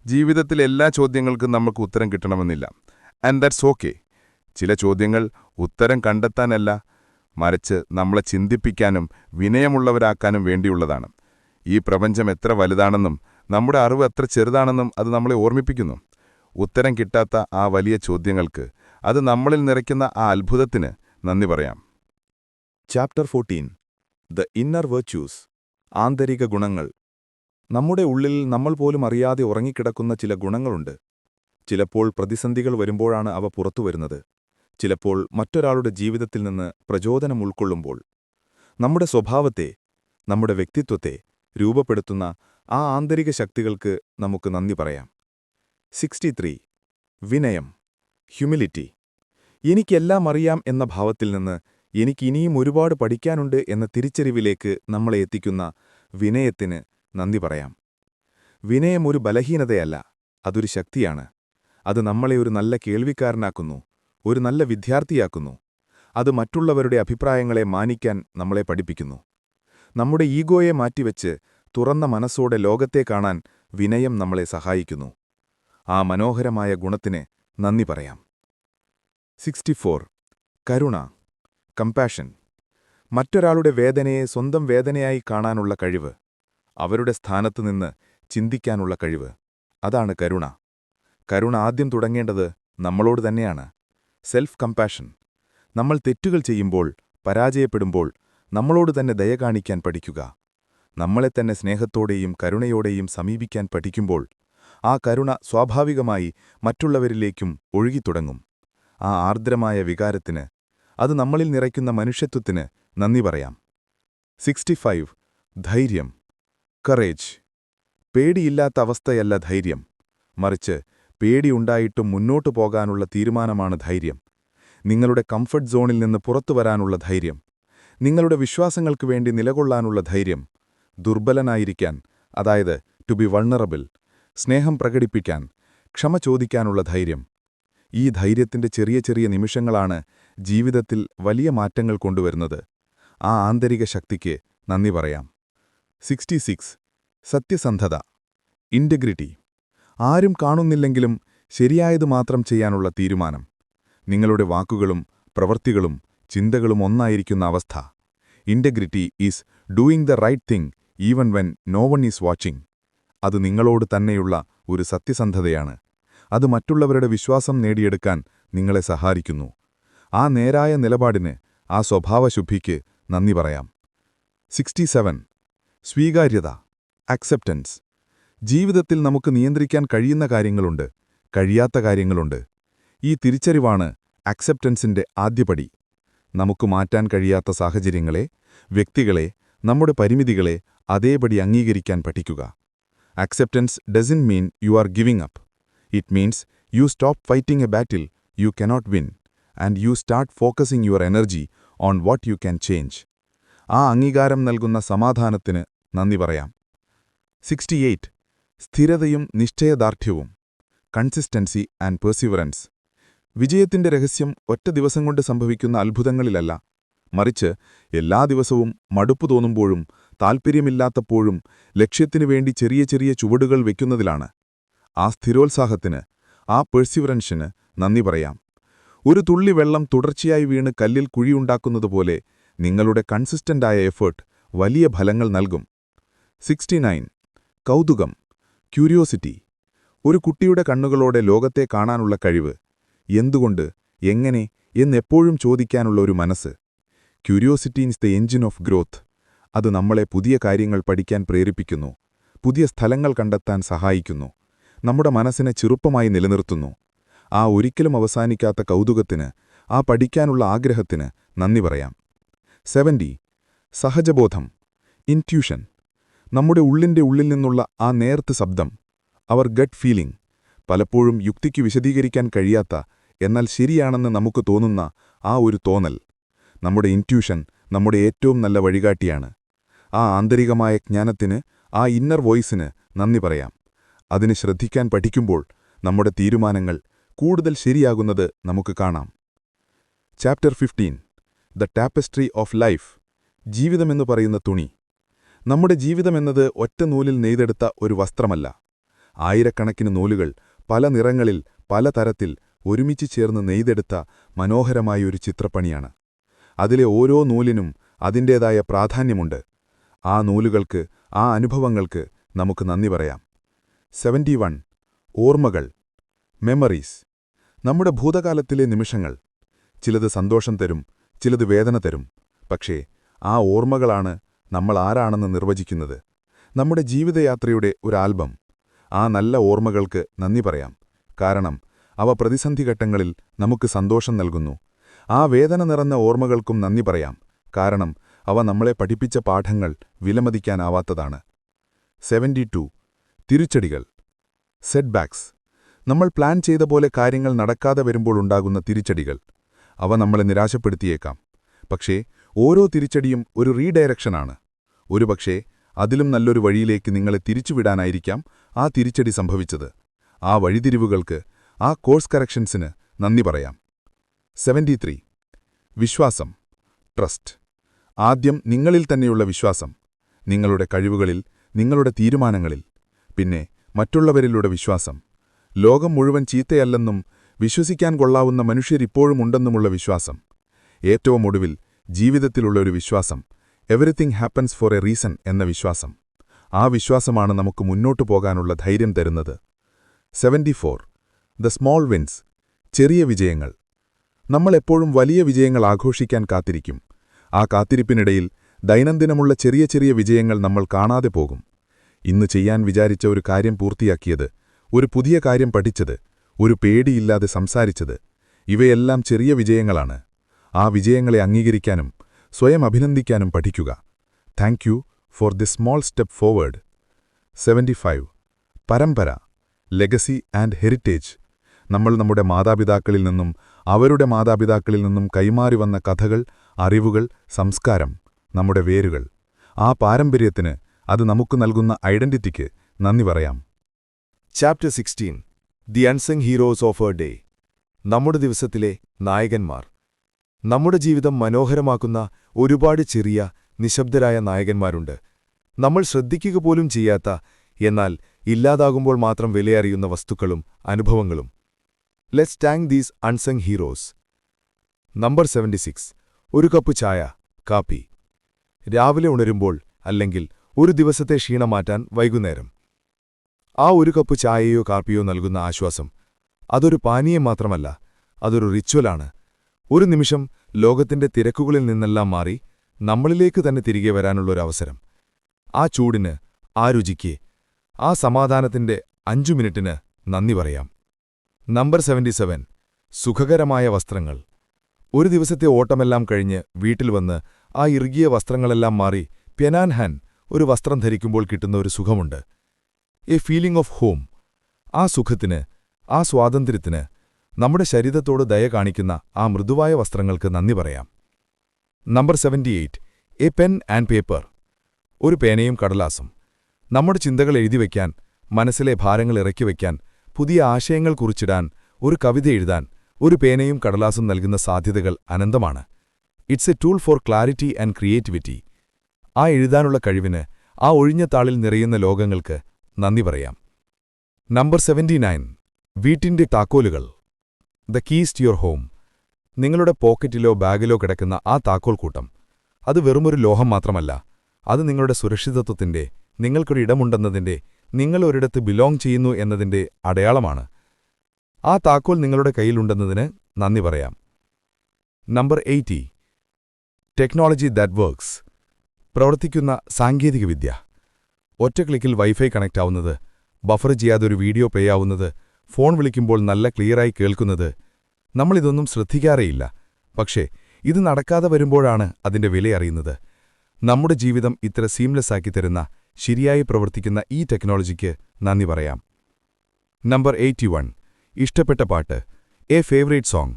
ജീവിതത്തിലെ എല്ലാ ചോദ്യങ്ങൾക്കും നമുക്ക് ഉത്തരം കിട്ടണമെന്നില്ല. And that's okay. ചില ചോദ്യങ്ങൾ ഉത്തരം കണ്ടെത്താനല്ല, മറിച്ച് നമ്മളെ ചിന്തിപ്പിക്കാനും വിനയമുള്ളവരാക്കാനും വേണ്ടിയുള്ളതാണ്. ഈ പ്രപഞ്ചം എത്ര വലുതാണെന്നും നമ്മുടെ അറിവ് എത്ര ചെറുതാണെന്നും അത് നമ്മളെ ഓർമ്മിപ്പിക്കുന്നു. ഉത്തരം കിട്ടാത്ത ആ വലിയ ചോദ്യങ്ങൾക്ക്, അത് നമ്മളിൽ നിറയ്ക്കുന്ന ആ അത്ഭുതത്തിന് നന്ദി പറയാം. ചാപ്റ്റർ 14 ദ ഇന്നർ വെർച്യൂസ്, ആന്തരിക ഗുണങ്ങൾ. നമ്മുടെ ഉള്ളിൽ നമ്മൾ പോലും അറിയാതെ ഉറങ്ങിക്കിടക്കുന്ന ചില ഗുണങ്ങളുണ്ട്. ചിലപ്പോൾ പ്രതിസന്ധികൾ വരുമ്പോഴാണ് അവ പുറത്തുവരുന്നത്. ചിലപ്പോൾ മറ്റൊരാളുടെ ജീവിതത്തിൽ നിന്ന് പ്രചോദനം ഉൾക്കൊള്ളുമ്പോൾ. നമ്മുടെ സ്വഭാവത്തെ, നമ്മുടെ വ്യക്തിത്വത്തെ രൂപപ്പെടുത്തുന്ന ആ ആന്തരിക ശക്തികൾക്ക് നമുക്ക് നന്ദി പറയാം. 63 വിനയം, ഹ്യൂമിലിറ്റി. എനിക്കെല്ലാം അറിയാം എന്ന ഭാവത്തിൽ നിന്ന് എനിക്കിനിയും ഒരുപാട് പഠിക്കാനുണ്ട് എന്ന തിരിച്ചറിവിലേക്ക് നമ്മളെ എത്തിക്കുന്ന വിനയത്തിന് നന്ദി പറയാം. വിനയം ഒരു ബലഹീനതയല്ല, അതൊരു ശക്തിയാണ്. അത് നമ്മളെ ഒരു നല്ല കേൾവിക്കാരനാക്കുന്നു, ഒരു നല്ല വിദ്യാർത്ഥിയാക്കുന്നു. അത് മറ്റുള്ളവരുടെ അഭിപ്രായങ്ങളെ മാനിക്കാൻ നമ്മളെ പഠിപ്പിക്കുന്നു. നമ്മുടെ ഈഗോയെ മാറ്റിവെച്ച് തുറന്ന മനസ്സോടെ ലോകത്തെ കാണാൻ വിനയം നമ്മളെ സഹായിക്കുന്നു. ആ മനോഹരമായ ഗുണത്തിന് നന്ദി പറയാം. 64 കരുണ, കമ്പാഷൻ. മറ്റൊരാളുടെ വേദനയെ സ്വന്തം വേദനയായി കാണാനുള്ള കഴിവ്, അവരുടെ സ്ഥാനത്തുനിന്ന് ചിന്തിക്കാനുള്ള കഴിവ്, അതാണ് കരുണ. കരുണ ആദ്യം തുടങ്ങേണ്ടത് നമ്മളോട് തന്നെയാണ്. Self compassion. നമ്മൾ തെറ്റുകൾ ചെയ്യുമ്പോൾ, പരാജയപ്പെടുമ്പോൾ നമ്മളോട് തന്നെ ദയ കാണിക്കാൻ പഠിക്കുക. നമ്മളെ തന്നെ സ്നേഹത്തോടെയും കരുണയോടെയും സമീപിക്കാൻ പഠിക്കുമ്പോൾ ആ കരുണ സ്വാഭാവികമായി മറ്റുള്ളവരിലേക്കും ഒഴുകിത്തുടങ്ങും. ആ ആർദ്രമായ വികാരത്തിന്, അത് നമ്മളിൽ നിറയ്ക്കുന്ന മനുഷ്യത്വത്തിന് നന്ദി പറയാം. 65 ധൈര്യം, കറേജ്. പേടിയില്ലാത്ത അവസ്ഥയല്ല ധൈര്യം, മറിച്ച് പേടിയുണ്ടായിട്ടും മുന്നോട്ടു പോകാനുള്ള തീരുമാനമാണ് ധൈര്യം. നിങ്ങളുടെ കംഫർട്ട് സോണിൽ നിന്ന് പുറത്തുവരാനുള്ള ധൈര്യം. നിങ്ങളുടെ വിശ്വാസങ്ങൾക്കു വേണ്ടി നിലകൊള്ളാനുള്ള ധൈര്യം. ദുർബലനായിരിക്കാൻ, അതായത് ടു ബി വൾണറബിൾ, സ്നേഹം പ്രകടിപ്പിക്കാൻ, ക്ഷമ ചോദിക്കാനുള്ള ധൈര്യം. ഈ ധൈര്യത്തിന്റെ ചെറിയ ചെറിയ നിമിഷങ്ങളാണ് ജീവിതത്തിൽ വലിയ മാറ്റങ്ങൾ കൊണ്ടുവരുന്നത്. ആ ആന്തരിക ശക്തിക്ക് നന്ദി പറയാം. 66. സത്യസന്ധത, ഇന്റഗ്രിറ്റി. ആരും കാണുന്നില്ലെങ്കിലും ശരിയായത് മാത്രം ചെയ്യാനുള്ള തീരുമാനം. നിങ്ങളുടെ വാക്കുകളും പ്രവൃത്തികളും ചിന്തകളും ഒന്നായിരിക്കുന്ന അവസ്ഥ. Integrity is doing the right thing even when no one is watching. അത് നിങ്ങളോട് തന്നെയുള്ള ഒരു സത്യസന്ധതയാണ്. അത് മറ്റുള്ളവരുടെ വിശ്വാസം നേടിയെടുക്കാൻ നിങ്ങളെ സഹായിക്കുന്നു. ആ നേരായ നിലപാടിന്, ആ സ്വഭാവശുദ്ധിക്ക് നന്ദി പറയാം. 67. സ്വീകാര്യത, അക്സെപ്റ്റൻസ്. ജീവിതത്തിൽ നമുക്ക് നിയന്ത്രിക്കാൻ കഴിയുന്ന കാര്യങ്ങളുണ്ട്, കഴിയാത്ത കാര്യങ്ങളുണ്ട്. ഈ തിരിച്ചറിവാണ് അക്സെപ്റ്റൻസിന്റെ ആദ്യപടി. നമുക്ക് മാറ്റാൻ കഴിയാത്ത സാഹചര്യങ്ങളെ, വ്യക്തികളെ, നമ്മുടെ പരിമിതികളെ അതേപടി അംഗീകരിക്കാൻ പഠിക്കുക. Acceptance doesn't mean you are giving up. It means you stop fighting A battle you cannot win and you start focusing your energy on what you can change. ആ അംഗീകാരം നൽകുന്ന സമാധാനത്തിന് നന്ദി പറയാം. 68. സ്ഥിരതയും നിശ്ചയദാർഢ്യവും, കൺസിസ്റ്റൻസി ആൻഡ് പെർസിവറൻസ്. വിജയത്തിന്റെ രഹസ്യം ഒറ്റ ദിവസം കൊണ്ട് സംഭവിക്കുന്ന അത്ഭുതങ്ങളിലല്ല, മറിച്ച് എല്ലാ ദിവസവും മടുപ്പു തോന്നുമ്പോഴും താൽപ്പര്യമില്ലാത്തപ്പോഴും ലക്ഷ്യത്തിനു വേണ്ടി ചെറിയ ചെറിയ ചുവടുകൾ വയ്ക്കുന്നതിലാണ്. ആ സ്ഥിരോത്സാഹത്തിന്, ആ പെർസിവറൻസിന് നന്ദി പറയാം. ഒരു തുള്ളി വെള്ളം തുടർച്ചയായി വീണ് കല്ലിൽ കുഴിയുണ്ടാക്കുന്നതുപോലെ നിങ്ങളുടെ കൺസിസ്റ്റന്റായ എഫേർട്ട് വലിയ ഫലങ്ങൾ നൽകും. 69. കൗതുകം, ക്യൂരിയോസിറ്റി. ഒരു കുട്ടിയുടെ കണ്ണുകളോടെ ലോകത്തെ കാണാനുള്ള കഴിവ്. എന്തുകൊണ്ട്, എങ്ങനെ എന്നെപ്പോഴും ചോദിക്കാനുള്ള ഒരു മനസ്സ്. Curiosity is the engine off growth. അത് നമ്മളെ പുതിയ കാര്യങ്ങൾ പഠിക്കാൻ പ്രേരിപ്പിക്കുന്നു, പുതിയ സ്ഥലങ്ങൾ കണ്ടെത്താൻ സഹായിക്കുന്നു, നമ്മുടെ മനസ്സിനെ ചെറുപ്പമായി നിലനിർത്തുന്നു. ആ ഒരിക്കലും അവസാനിക്കാത്ത കൗതുകത്തിന്, ആ പഠിക്കാനുള്ള ആഗ്രഹത്തിന് നന്ദി പറയാം. 70. സഹജബോധം, ഇൻറ്റ്യൂഷൻ. നമ്മുടെ ഉള്ളിന്റെ ഉള്ളിൽ നിന്നുള്ള ആ നേർത്ത ശബ്ദം, അവർ ഗട്ട് ഫീലിംഗ്. പലപ്പോഴും യുക്തിക്ക് വിശദീകരിക്കാൻ കഴിയാത്ത, എന്നാൽ ശരിയാണെന്ന് നമുക്ക് തോന്നുന്ന ആ ഒരു തോന്നൽ. നമ്മുടെ ഇൻറ്റ്യൂഷൻ നമ്മുടെ ഏറ്റവും നല്ല വഴികാട്ടിയാണ്. ആ ആന്തരികമായ ജ്ഞാനത്തിന്, ആ ഇന്നർ വോയിസിന് നന്ദി പറയാം. അതിന് ശ്രദ്ധിക്കാൻ പഠിക്കുമ്പോൾ നമ്മുടെ തീരുമാനങ്ങൾ കൂടുതൽ ശരിയാകുന്നത് നമുക്ക് കാണാം. ചാപ്റ്റർ 15. ദ ടാപ്പസ്ട്രി ഓഫ് ലൈഫ്, ജീവിതമെന്നു പറയുന്ന തുണി. നമ്മുടെ ജീവിതമെന്നത് ഒറ്റ നൂലിൽ നെയ്തെടുത്ത ഒരു വസ്ത്രമല്ല. ആയിരക്കണക്കിന് നൂലുകൾ പല നിറങ്ങളിൽ, പല തരത്തിൽ ഒരുമിച്ച് ചേർന്ന് നെയ്തെടുത്ത മനോഹരമായൊരു ചിത്രപ്പണിയാണ്. അതിലെ ഓരോ നൂലിനും അതിൻ്റേതായ പ്രാധാന്യമുണ്ട്. ആ നൂലുകൾക്ക്, ആ അനുഭവങ്ങൾക്ക് നമുക്ക് നന്ദി പറയാം. 71. ഓർമ്മകൾ, മെമ്മറീസ്. നമ്മുടെ ഭൂതകാലത്തിലെ നിമിഷങ്ങൾ. ചിലത് സന്തോഷം തരും, ചിലത് വേദന തരും. പക്ഷേ ആ ഓർമ്മകളാണ് നമ്മൾ ആരാണെന്ന് നിർവചിക്കുന്നത്. നമ്മുടെ ജീവിതയാത്രയുടെ ഒരു ആൽബം. ആ നല്ല ഓർമ്മകൾക്ക് നന്ദി പറയാം, കാരണം അവ പ്രതിസന്ധിഘട്ടങ്ങളിൽ നമുക്ക് സന്തോഷം നൽകുന്നു. ആ വേദന നിറഞ്ഞ ഓർമ്മകൾക്കും നന്ദി പറയാം, കാരണം അവ നമ്മളെ പഠിപ്പിച്ച പാഠങ്ങൾ വിലമതിക്കാനാവാത്തതാണ്. 72. തിരിച്ചടികൾ, സെറ്റ്ബാക്സ്. നമ്മൾ പ്ലാൻ ചെയ്ത പോലെ കാര്യങ്ങൾ നടക്കാതെ വരുമ്പോഴുണ്ടാകുന്ന തിരിച്ചടികൾ. അവ നമ്മളെ നിരാശപ്പെടുത്തിയേക്കാം. പക്ഷേ ഓരോ തിരിച്ചടിയും ഒരു റീഡയറക്ഷനാണ്. ഒരുപക്ഷേ അതിലും നല്ലൊരു വഴിയിലേക്ക് നിങ്ങളെ തിരിച്ചുവിടാനായിരിക്കാം ആ തിരിച്ചടി സംഭവിച്ചത്. ആ വഴിതിരിവുകൾക്ക്, ആ കോഴ്സ് കറക്ഷൻസിന് നന്ദി പറയാം. 73. വിശ്വാസം, ട്രസ്റ്റ്. ആദ്യം നിങ്ങളിൽ തന്നെയുള്ള വിശ്വാസം. നിങ്ങളുടെ കഴിവുകളിൽ, നിങ്ങളുടെ തീരുമാനങ്ങളിൽ. പിന്നെ മറ്റുള്ളവരിലൂടെ വിശ്വാസം. ലോകം മുഴുവൻ ചീത്തയല്ലെന്നും വിശ്വസിക്കാൻ കൊള്ളാവുന്ന മനുഷ്യരിപ്പോഴും ഉണ്ടെന്നുമുള്ള വിശ്വാസം. ഏറ്റവും ഒടുവിൽ ജീവിതത്തിലുള്ള ഒരു വിശ്വാസം, everything happens four A reason എന്ന വിശ്വാസം. ആ വിശ്വാസമാണ് നമുക്ക് മുന്നോട്ടു പോകാനുള്ള ധൈര്യം തരുന്നത്. 74. ദ സ്മോൾ വിൻസ്, ചെറിയ വിജയങ്ങൾ. നമ്മളെപ്പോഴും വലിയ വിജയങ്ങൾ ആഘോഷിക്കാൻ കാത്തിരിക്കും. ആ കാത്തിരിപ്പിനിടയിൽ ദൈനംദിനമുള്ള ചെറിയ ചെറിയ വിജയങ്ങൾ നമ്മൾ കാണാതെ പോകും. ഇന്ന് ചെയ്യാൻ വിചാരിച്ച ഒരു കാര്യം പൂർത്തിയാക്കിയത്, ഒരു പുതിയ കാര്യം പഠിച്ചത്, ഒരു പേടിയില്ലാതെ സംസാരിച്ചത്, ഇവയെല്ലാം ചെറിയ വിജയങ്ങളാണ്. ആ വിജയങ്ങളെ അംഗീകരിക്കാനും സ്വയം അഭിനന്ദിക്കാനും പഠിക്കുക. Thank you for this small step forward. 75. പരമ്പര, ലെഗസി ആൻഡ് ഹെറിറ്റേജ്. നമ്മൾ നമ്മുടെ മാതാപിതാക്കളിൽ നിന്നും അവരുടെ മാതാപിതാക്കളിൽ നിന്നും കൈമാറി വന്ന കഥകൾ, അറിവുകൾ, സംസ്കാരം, നമ്മുടെ വേരുകൾ. ആ പാരമ്പര്യത്തിന്, അത് നമുക്ക് നൽകുന്ന ഐഡന്റിറ്റിക്ക് നന്ദി പറയാം. Chapter 16 the unsung heroes of A day. നമ്മുടെ ദിവസത്തിലെ നായകന്മാർ. നമ്മുടെ ജീവിതം മനോഹരമാക്കുന്ന ഒരുപാട് ചെറിയ, നിശബ്ദരായ നായകന്മാരുണ്ട്. നമ്മൾ ശ്രദ്ധിക്കുക പോലും ചെയ്യാത്ത, എന്നാൽ ഇല്ലാതാകുമ്പോൾ മാത്രം വിലയറിയുന്ന വസ്തുക്കളും അനുഭവങ്ങളും. Let's thank these unsung heroes. Number 76. ഒരു കപ്പ് ചായ, കാപ്പി. രാവിലെ ഉണരുമ്പോൾ, അല്ലെങ്കിൽ ഒരു ദിവസത്തെ ക്ഷീണം മാറ്റാൻ വൈകുന്നേരം. ആ ഒരു കപ്പ് ചായയോ കാപ്പിയോ നൽകുന്ന ആശ്വാസം. അതൊരു പാനീയം മാത്രമല്ല, അതൊരു റിച്വലാണ്. ഒരു നിമിഷം ലോകത്തിന്റെ തിരക്കുകളിൽ നിന്നെല്ലാം മാറി നമ്മളിലേക്ക് തന്നെ തിരികെ വരാനുള്ളൊരവസരം. ആ ചൂടിന്, ആ രുചിക്ക്, ആ സമാധാനത്തിന്റെ 5 മിനിറ്റിന് നന്ദി പറയാം. നമ്പർ 77. സുഖകരമായ വസ്ത്രങ്ങൾ. ഒരു ദിവസത്തെ ഓട്ടമെല്ലാം കഴിഞ്ഞ് വീട്ടിൽ വന്ന് ആ ഇറുകിയ വസ്ത്രങ്ങളെല്ലാം മാറി പ്യനാൻഹാൻ ഒരു വസ്ത്രം ധരിക്കുമ്പോൾ കിട്ടുന്ന ഒരു സുഖമുണ്ട്. A feeling of home. ആ സുഖത്തിന്, ആ സ്വാതന്ത്ര്യത്തിന്, നമ്മുടെ ശരീരത്തോട് ദയ കാണിക്കുന്ന ആ മൃദുവായ വസ്ത്രങ്ങൾക്ക് നന്ദി പറയാം. Number 78. A pen and paper. ഒരു പേനയും കടലാസും. നമ്മുടെ ചിന്തകൾ എഴുതിവെക്കാൻ, മനസ്സിലെ ഭാരങ്ങൾ ഇറക്കിവെക്കാൻ, പുതിയ ആശയങ്ങൾ കുറിച്ചിടാൻ, ഒരു കവിത എഴുതാൻ ഒരു പേനയും കടലാസും നൽകുന്ന സാധ്യതകൾ അനന്തമാണ്. It's A tool for clarity and creativity. ആ എഴുതാനുള്ള കഴിവിന്, ആ ഒഴിഞ്ഞ താളിൽ നിറയുന്ന ലോകങ്ങൾക്ക് നന്ദി പറയാം. നമ്പർ 79. വീട്ടിന്റെ താക്കോലുകൾ. The keys to your home. നിങ്ങളുടെ പോക്കറ്റിലോ ബാഗിലോ കിടക്കുന്ന ആ താക്കോൽ കൂട്ടം. അത് വെറുമൊരു ലോഹം മാത്രമല്ല, അത് നിങ്ങളുടെ സുരക്ഷിതത്വത്തിന്റെ, നിങ്ങൾക്കൊരു ഇടമുണ്ടെന്നതിന്റെ, നിങ്ങൾ ഒരിടത്ത് ബിലോങ് ചെയ്യുന്നു എന്നതിന്റെ അടയാളമാണ്. ആ താക്കോൽ നിങ്ങളുടെ കയ്യിലുണ്ടെന്നതിന് നന്ദി പറയാം. നമ്പർ 80. Technology that works. പ്രവർത്തിക്കുന്ന സാങ്കേതികവിദ്യ. ഒറ്റ ക്ലിക്കിൽ വൈഫൈ കണക്റ്റ് ആവുന്നത്, ബഫർ ചെയ്യാതെ ഒരു വീഡിയോ പ്ലേ ആവുന്നത്, ഫോൺ വിളിക്കുമ്പോൾ നല്ല ക്ലിയറായി കേൾക്കുന്നത്. നമ്മളിതൊന്നും ശ്രദ്ധിക്കാറേയില്ല. പക്ഷേ ഇത് നടക്കാതെ വരുമ്പോഴാണ് അതിന്റെ വിലയറിയുന്നത്. നമ്മുടെ ജീവിതം ഇത്ര സീംലെസ് ആക്കി തരുന്ന, ശരിയായി പ്രവർത്തിക്കുന്ന ഈ ടെക്നോളജിക്ക് നന്ദി പറയാം. നമ്പർ 81. ഇഷ്ടപ്പെട്ട പാട്ട്. A favourite song.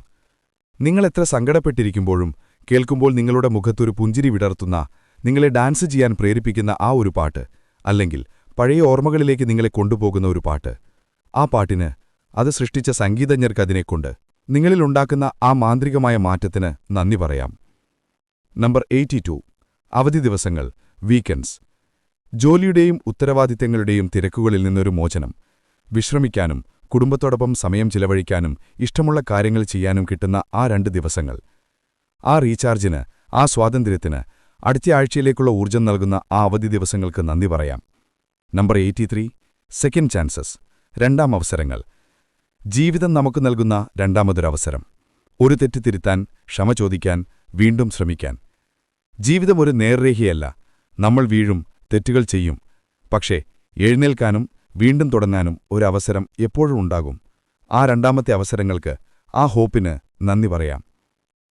നിങ്ങളെത്ര സങ്കടപ്പെട്ടിരിക്കുമ്പോഴും കേൾക്കുമ്പോൾ നിങ്ങളുടെ മുഖത്തൊരു പുഞ്ചിരി വിടർത്തുന്ന, നിങ്ങളെ ഡാൻസ് ചെയ്യാൻ പ്രേരിപ്പിക്കുന്ന ആ ഒരു പാട്ട്, അല്ലെങ്കിൽ പഴയ ഓർമ്മകളിലേക്ക് നിങ്ങളെ കൊണ്ടുപോകുന്ന ഒരു പാട്ട്. ആ പാട്ടിന്, അത് സൃഷ്ടിച്ച സംഗീതജ്ഞർക്കതിനെക്കൊണ്ട് നിങ്ങളിലുണ്ടാക്കുന്ന ആ മാന്ത്രികമായ മാറ്റത്തിന് നന്ദി പറയാം. നമ്പർ 82. അവധി ദിവസങ്ങൾ, വീക്കെൻഡ്സ്. ജോലിയുടെയും ഉത്തരവാദിത്തങ്ങളുടെയും തിരക്കുകളിൽ നിന്നൊരു മോചനം. വിശ്രമിക്കാനും കുടുംബത്തോടൊപ്പം സമയം ചിലവഴിക്കാനും ഇഷ്ടമുള്ള കാര്യങ്ങൾ ചെയ്യാനും കിട്ടുന്ന ആ 2 ദിവസങ്ങൾ. ആ റീചാർജിന്, ആ സ്വാതന്ത്ര്യത്തിന്, അടുത്ത ആഴ്ചയിലേക്കുള്ള ഊർജ്ജം നൽകുന്ന ആ അവധി ദിവസങ്ങൾക്ക് നന്ദി പറയാം. നമ്പർ 83. Second chances. രണ്ടാം അവസരങ്ങൾ. ജീവിതം നമുക്ക് നൽകുന്ന രണ്ടാമതൊരവസരം. ഒരു തെറ്റ് തിരുത്താൻ, ക്ഷമ ചോദിക്കാൻ, വീണ്ടും ശ്രമിക്കാൻ. ജീവിതം ഒരു നേർരേഖയല്ല. നമ്മൾ വീഴും, തെറ്റുകൾ ചെയ്യും. പക്ഷേ എഴുന്നേൽക്കാനും വീണ്ടും തുടങ്ങാനും ഒരവസരം എപ്പോഴും ഉണ്ടാകും. ആ രണ്ടാമത്തെ അവസരങ്ങൾക്ക്, ആ ഹോപ്പിന് നന്ദി പറയാം.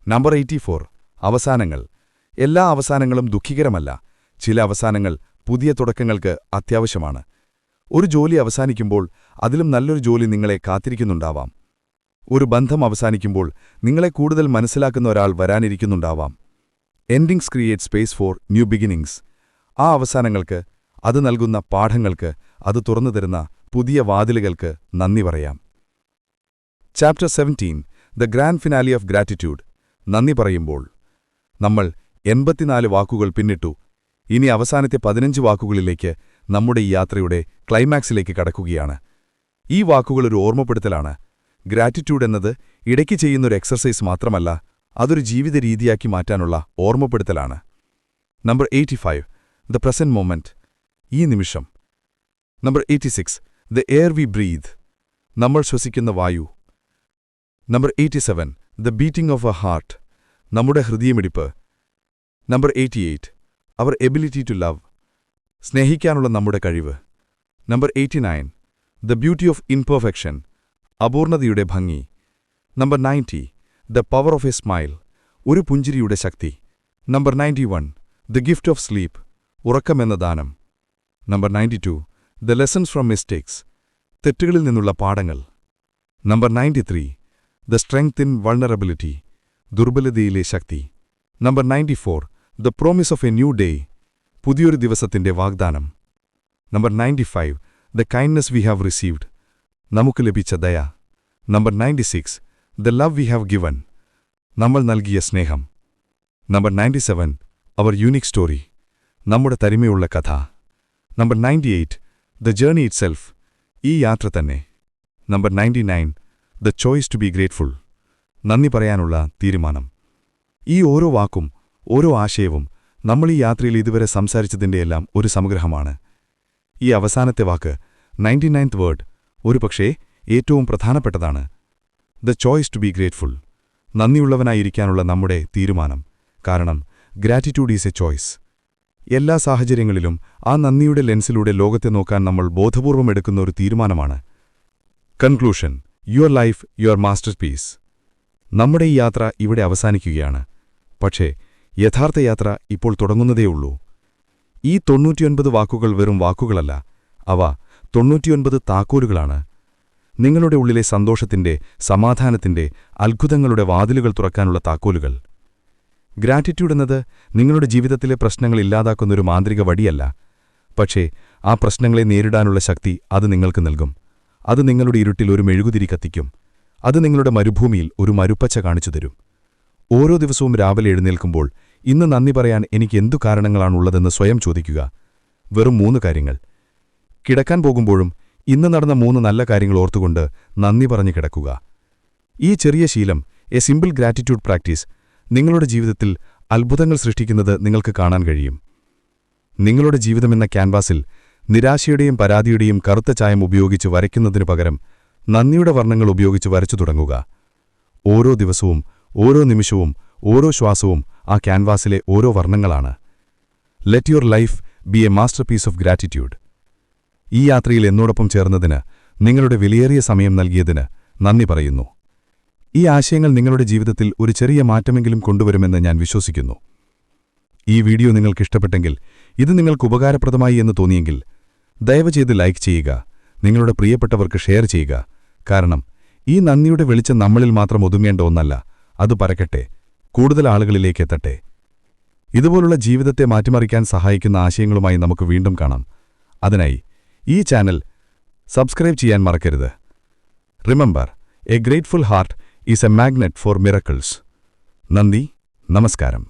നമ്പർ 84. അവസാനങ്ങൾ. എല്ലാ അവസാനങ്ങളും ദുഃഖികരമല്ല. ചില അവസാനങ്ങൾ പുതിയ തുടക്കങ്ങൾക്ക് അത്യാവശ്യമാണ്. ഒരു ജോലി അവസാനിക്കുമ്പോൾ അതിലും നല്ലൊരു ജോലി നിങ്ങളെ കാത്തിരിക്കുന്നുണ്ടാവാം. ഒരു ബന്ധം അവസാനിക്കുമ്പോൾ നിങ്ങളെ കൂടുതൽ മനസ്സിലാക്കുന്ന ഒരാൾ വരാനിരിക്കുന്നുണ്ടാവാം. Endings create space for new beginnings. ആ അവസാനങ്ങൾക്ക്, അത് നൽകുന്ന പാഠങ്ങൾക്ക്, അത് തുറന്നു തരുന്ന പുതിയ വാതിലുകൾക്ക് നന്ദി പറയാം. Chapter 17. The grand finale of gratitude. നന്ദി പറയുമ്പോൾ. നമ്മൾ 84 വാക്കുകൾ പിന്നിട്ടു. ഇനി അവസാനത്തെ 15 വാക്കുകളിലേക്ക് നമ്മുടെ ഈ യാത്രയുടെ ക്ലൈമാക്സിലേക്ക് കടക്കുകയാണ്. ഈ വാക്കുകൾ ഒരു ഓർമ്മപ്പെടുത്തലാണ്. ഗ്രാറ്റിറ്റ്യൂഡ് എന്നത് ഇടയ്ക്ക് ചെയ്യുന്നൊരു എക്സർസൈസ് മാത്രമല്ല, അതൊരു ജീവിത രീതിയാക്കി മാറ്റാനുള്ള ഓർമ്മപ്പെടുത്തലാണ്. നമ്പർ 85. The present moment. ഈ നിമിഷം. Number 86. The air we breathe. നമ്മൾ ശ്വസിക്കുന്ന വായു. Number 87. The beating of a heart. നമ്മുടെ ഹൃദയമിടിപ്പ്. Number 88. Our ability to love. സ്നേഹിക്കാനുള്ള നമ്മുടെ കഴിവ്. Number 89. The beauty of imperfection. അപൂർണതയുടെ ഭംഗി. Number 90. The power of a smile. ഒരു പുഞ്ചിരിയുടെ ശക്തി. Number 91. The gift of sleep. ഉറക്കമെന്ന ദാനം. Number 92. The lessons from mistakes. തെറ്റുകളിൽ നിന്നുള്ള പാഠങ്ങൾ. Number 93 the strength in vulnerability, ദുർബലതയിലെ ശക്തി. Number 94 the promise of a new day, പുതിയൊരു ദിവസത്തിന്റെ വാഗ്ദാനം. Number 95 the kindness we have received, നമുക്ക് ലഭിച്ച ദയ. Number 96 the love we have given, നമ്മൾ നൽകിയ സ്നേഹം. നമ്പർ 97 അവർ യൂണിക് സ്റ്റോറി, നമ്മുടെ തനിമയുള്ള കഥ. Number 98 the journey itself, ഈ യാത്ര തന്നെ. Number 99 the choice to be grateful, നന്ദി പറയാനുള്ള തീരുമാനം. ഈ ഓരോ വാക്കും ഓരോ ആശയവും നമ്മൾ ഈ യാത്രയിൽ ഇതുവരെ സംസാരിച്ചതിൻ്റെയെല്ലാം ഒരു സംഗ്രഹമാണ്. ഈ അവസാനത്തെ വാക്ക് 99th വേർഡ് ഒരുപക്ഷേ ഏറ്റവും പ്രധാനപ്പെട്ടതാണ്. The choice to be grateful, നന്ദിയുള്ളവനായിരിക്കാനുള്ള നമ്മുടെ തീരുമാനം. കാരണം ഗ്രാറ്റിറ്റ്യൂഡ് ഈസ് എ ചോയ്സ്. എല്ലാ സാഹചര്യങ്ങളിലും ആ നന്ദിയുടെ ലെൻസിലൂടെ ലോകത്തെ നോക്കാൻ നമ്മൾ ബോധപൂർവം എടുക്കുന്ന ഒരു തീരുമാനമാണ്. Conclusion, your life your masterpiece. നമ്മുടെ ഈ യാത്ര ഇവിടെ അവസാനിക്കുകയാണ്. പക്ഷേ യഥാർത്ഥ യാത്ര ഇപ്പോൾ തുടങ്ങുന്നതേയുള്ളൂ. ഈ 99 വാക്കുകൾ വെറും വാക്കുകളല്ല, അവ 99 താക്കോലുകളാണ്. നിങ്ങളുടെ ഉള്ളിലെ സന്തോഷത്തിന്റെ, സമാധാനത്തിന്റെ, അത്ഭുതങ്ങളുടെ വാതിലുകൾ തുറക്കാനുള്ള താക്കോലുകൾ. ഗ്രാറ്റിറ്റ്യൂഡ് എന്നത് നിങ്ങളുടെ ജീവിതത്തിലെ പ്രശ്നങ്ങൾ ഇല്ലാതാക്കുന്നൊരു മാന്ത്രിക വടിയല്ല. പക്ഷേ ആ പ്രശ്നങ്ങളെ നേരിടാനുള്ള ശക്തി അത് നിങ്ങൾക്ക് നൽകും. അത് നിങ്ങളുടെ ഇരുട്ടിൽ ഒരു മെഴുകുതിരി കത്തിക്കും. അത് നിങ്ങളുടെ മരുഭൂമിയിൽ ഒരു മരുപ്പച്ച കാണിച്ചു തരും. ഓരോ ദിവസവും രാവിലെ എഴുന്നേൽക്കുമ്പോൾ ഇന്ന് നന്ദി പറയാൻ എനിക്ക് എന്തു കാരണങ്ങളാണുള്ളതെന്ന് സ്വയം ചോദിക്കുക. വെറും 3 കാര്യങ്ങൾ. കിടക്കാൻ പോകുമ്പോഴും ഇന്ന് നടന്ന 3 നല്ല കാര്യങ്ങൾ ഓർത്തുകൊണ്ട് നന്ദി പറഞ്ഞു കിടക്കുക. ഈ ചെറിയ ശീലം, എ സിമ്പിൾ ഗ്രാറ്റിറ്റ്യൂഡ് പ്രാക്ടീസ്, നിങ്ങളുടെ ജീവിതത്തിൽ അത്ഭുതങ്ങൾ സൃഷ്ടിക്കുന്നത് നിങ്ങൾക്ക് കാണാൻ കഴിയും. നിങ്ങളുടെ ജീവിതമെന്ന ക്യാൻവാസിൽ നിരാശയുടെയും പരാതിയുടെയും കറുത്ത ചായം ഉപയോഗിച്ച് വരയ്ക്കുന്നതിനു പകരം നന്ദിയുടെ വർണ്ണങ്ങൾ ഉപയോഗിച്ച് വരച്ചു തുടങ്ങുക. ഓരോ ദിവസവും, ഓരോ നിമിഷവും, ഓരോ ശ്വാസവും ആ ക്യാൻവാസിലെ ഓരോ വർണ്ണങ്ങളാണ്. Let your life be a masterpiece of gratitude. ഈ യാത്രയിൽ എന്നോടൊപ്പം ചേർന്നതിന്, നിങ്ങളുടെ വിലയേറിയ സമയം നൽകിയതിന് നന്ദി പറയുന്നു. ഈ ആശയങ്ങൾ നിങ്ങളുടെ ജീവിതത്തിൽ ഒരു ചെറിയ മാറ്റമെങ്കിലും കൊണ്ടുവരുമെന്ന് ഞാൻ വിശ്വസിക്കുന്നു. ഈ വീഡിയോ നിങ്ങൾക്കിഷ്ടപ്പെട്ടെങ്കിൽ, ഇത് നിങ്ങൾക്ക് ഉപകാരപ്രദമായി എന്ന് തോന്നിയെങ്കിൽ ദയവ് ചെയ്ത് ലൈക്ക് ചെയ്യുക, നിങ്ങളുടെ പ്രിയപ്പെട്ടവർക്ക് ഷെയർ ചെയ്യുക. കാരണം ഈ നന്ദിയുടെ വെളിച്ചം നമ്മളിൽ മാത്രം ഒതുങ്ങേണ്ട ഒന്നല്ല, അത് പരക്കട്ടെ, കൂടുതൽ ആളുകളിലേക്ക് എത്തട്ടെ. ഇതുപോലുള്ള ജീവിതത്തെ മാറ്റിമറിക്കാൻ സഹായിക്കുന്ന ആശയങ്ങളുമായി നമുക്ക് വീണ്ടും കാണാം. അതിനായി ഈ ചാനൽ സബ്സ്ക്രൈബ് ചെയ്യാൻ മറക്കരുത്. Remember, a grateful heart is a magnet for miracles. നന്ദി, നമസ്കാരം.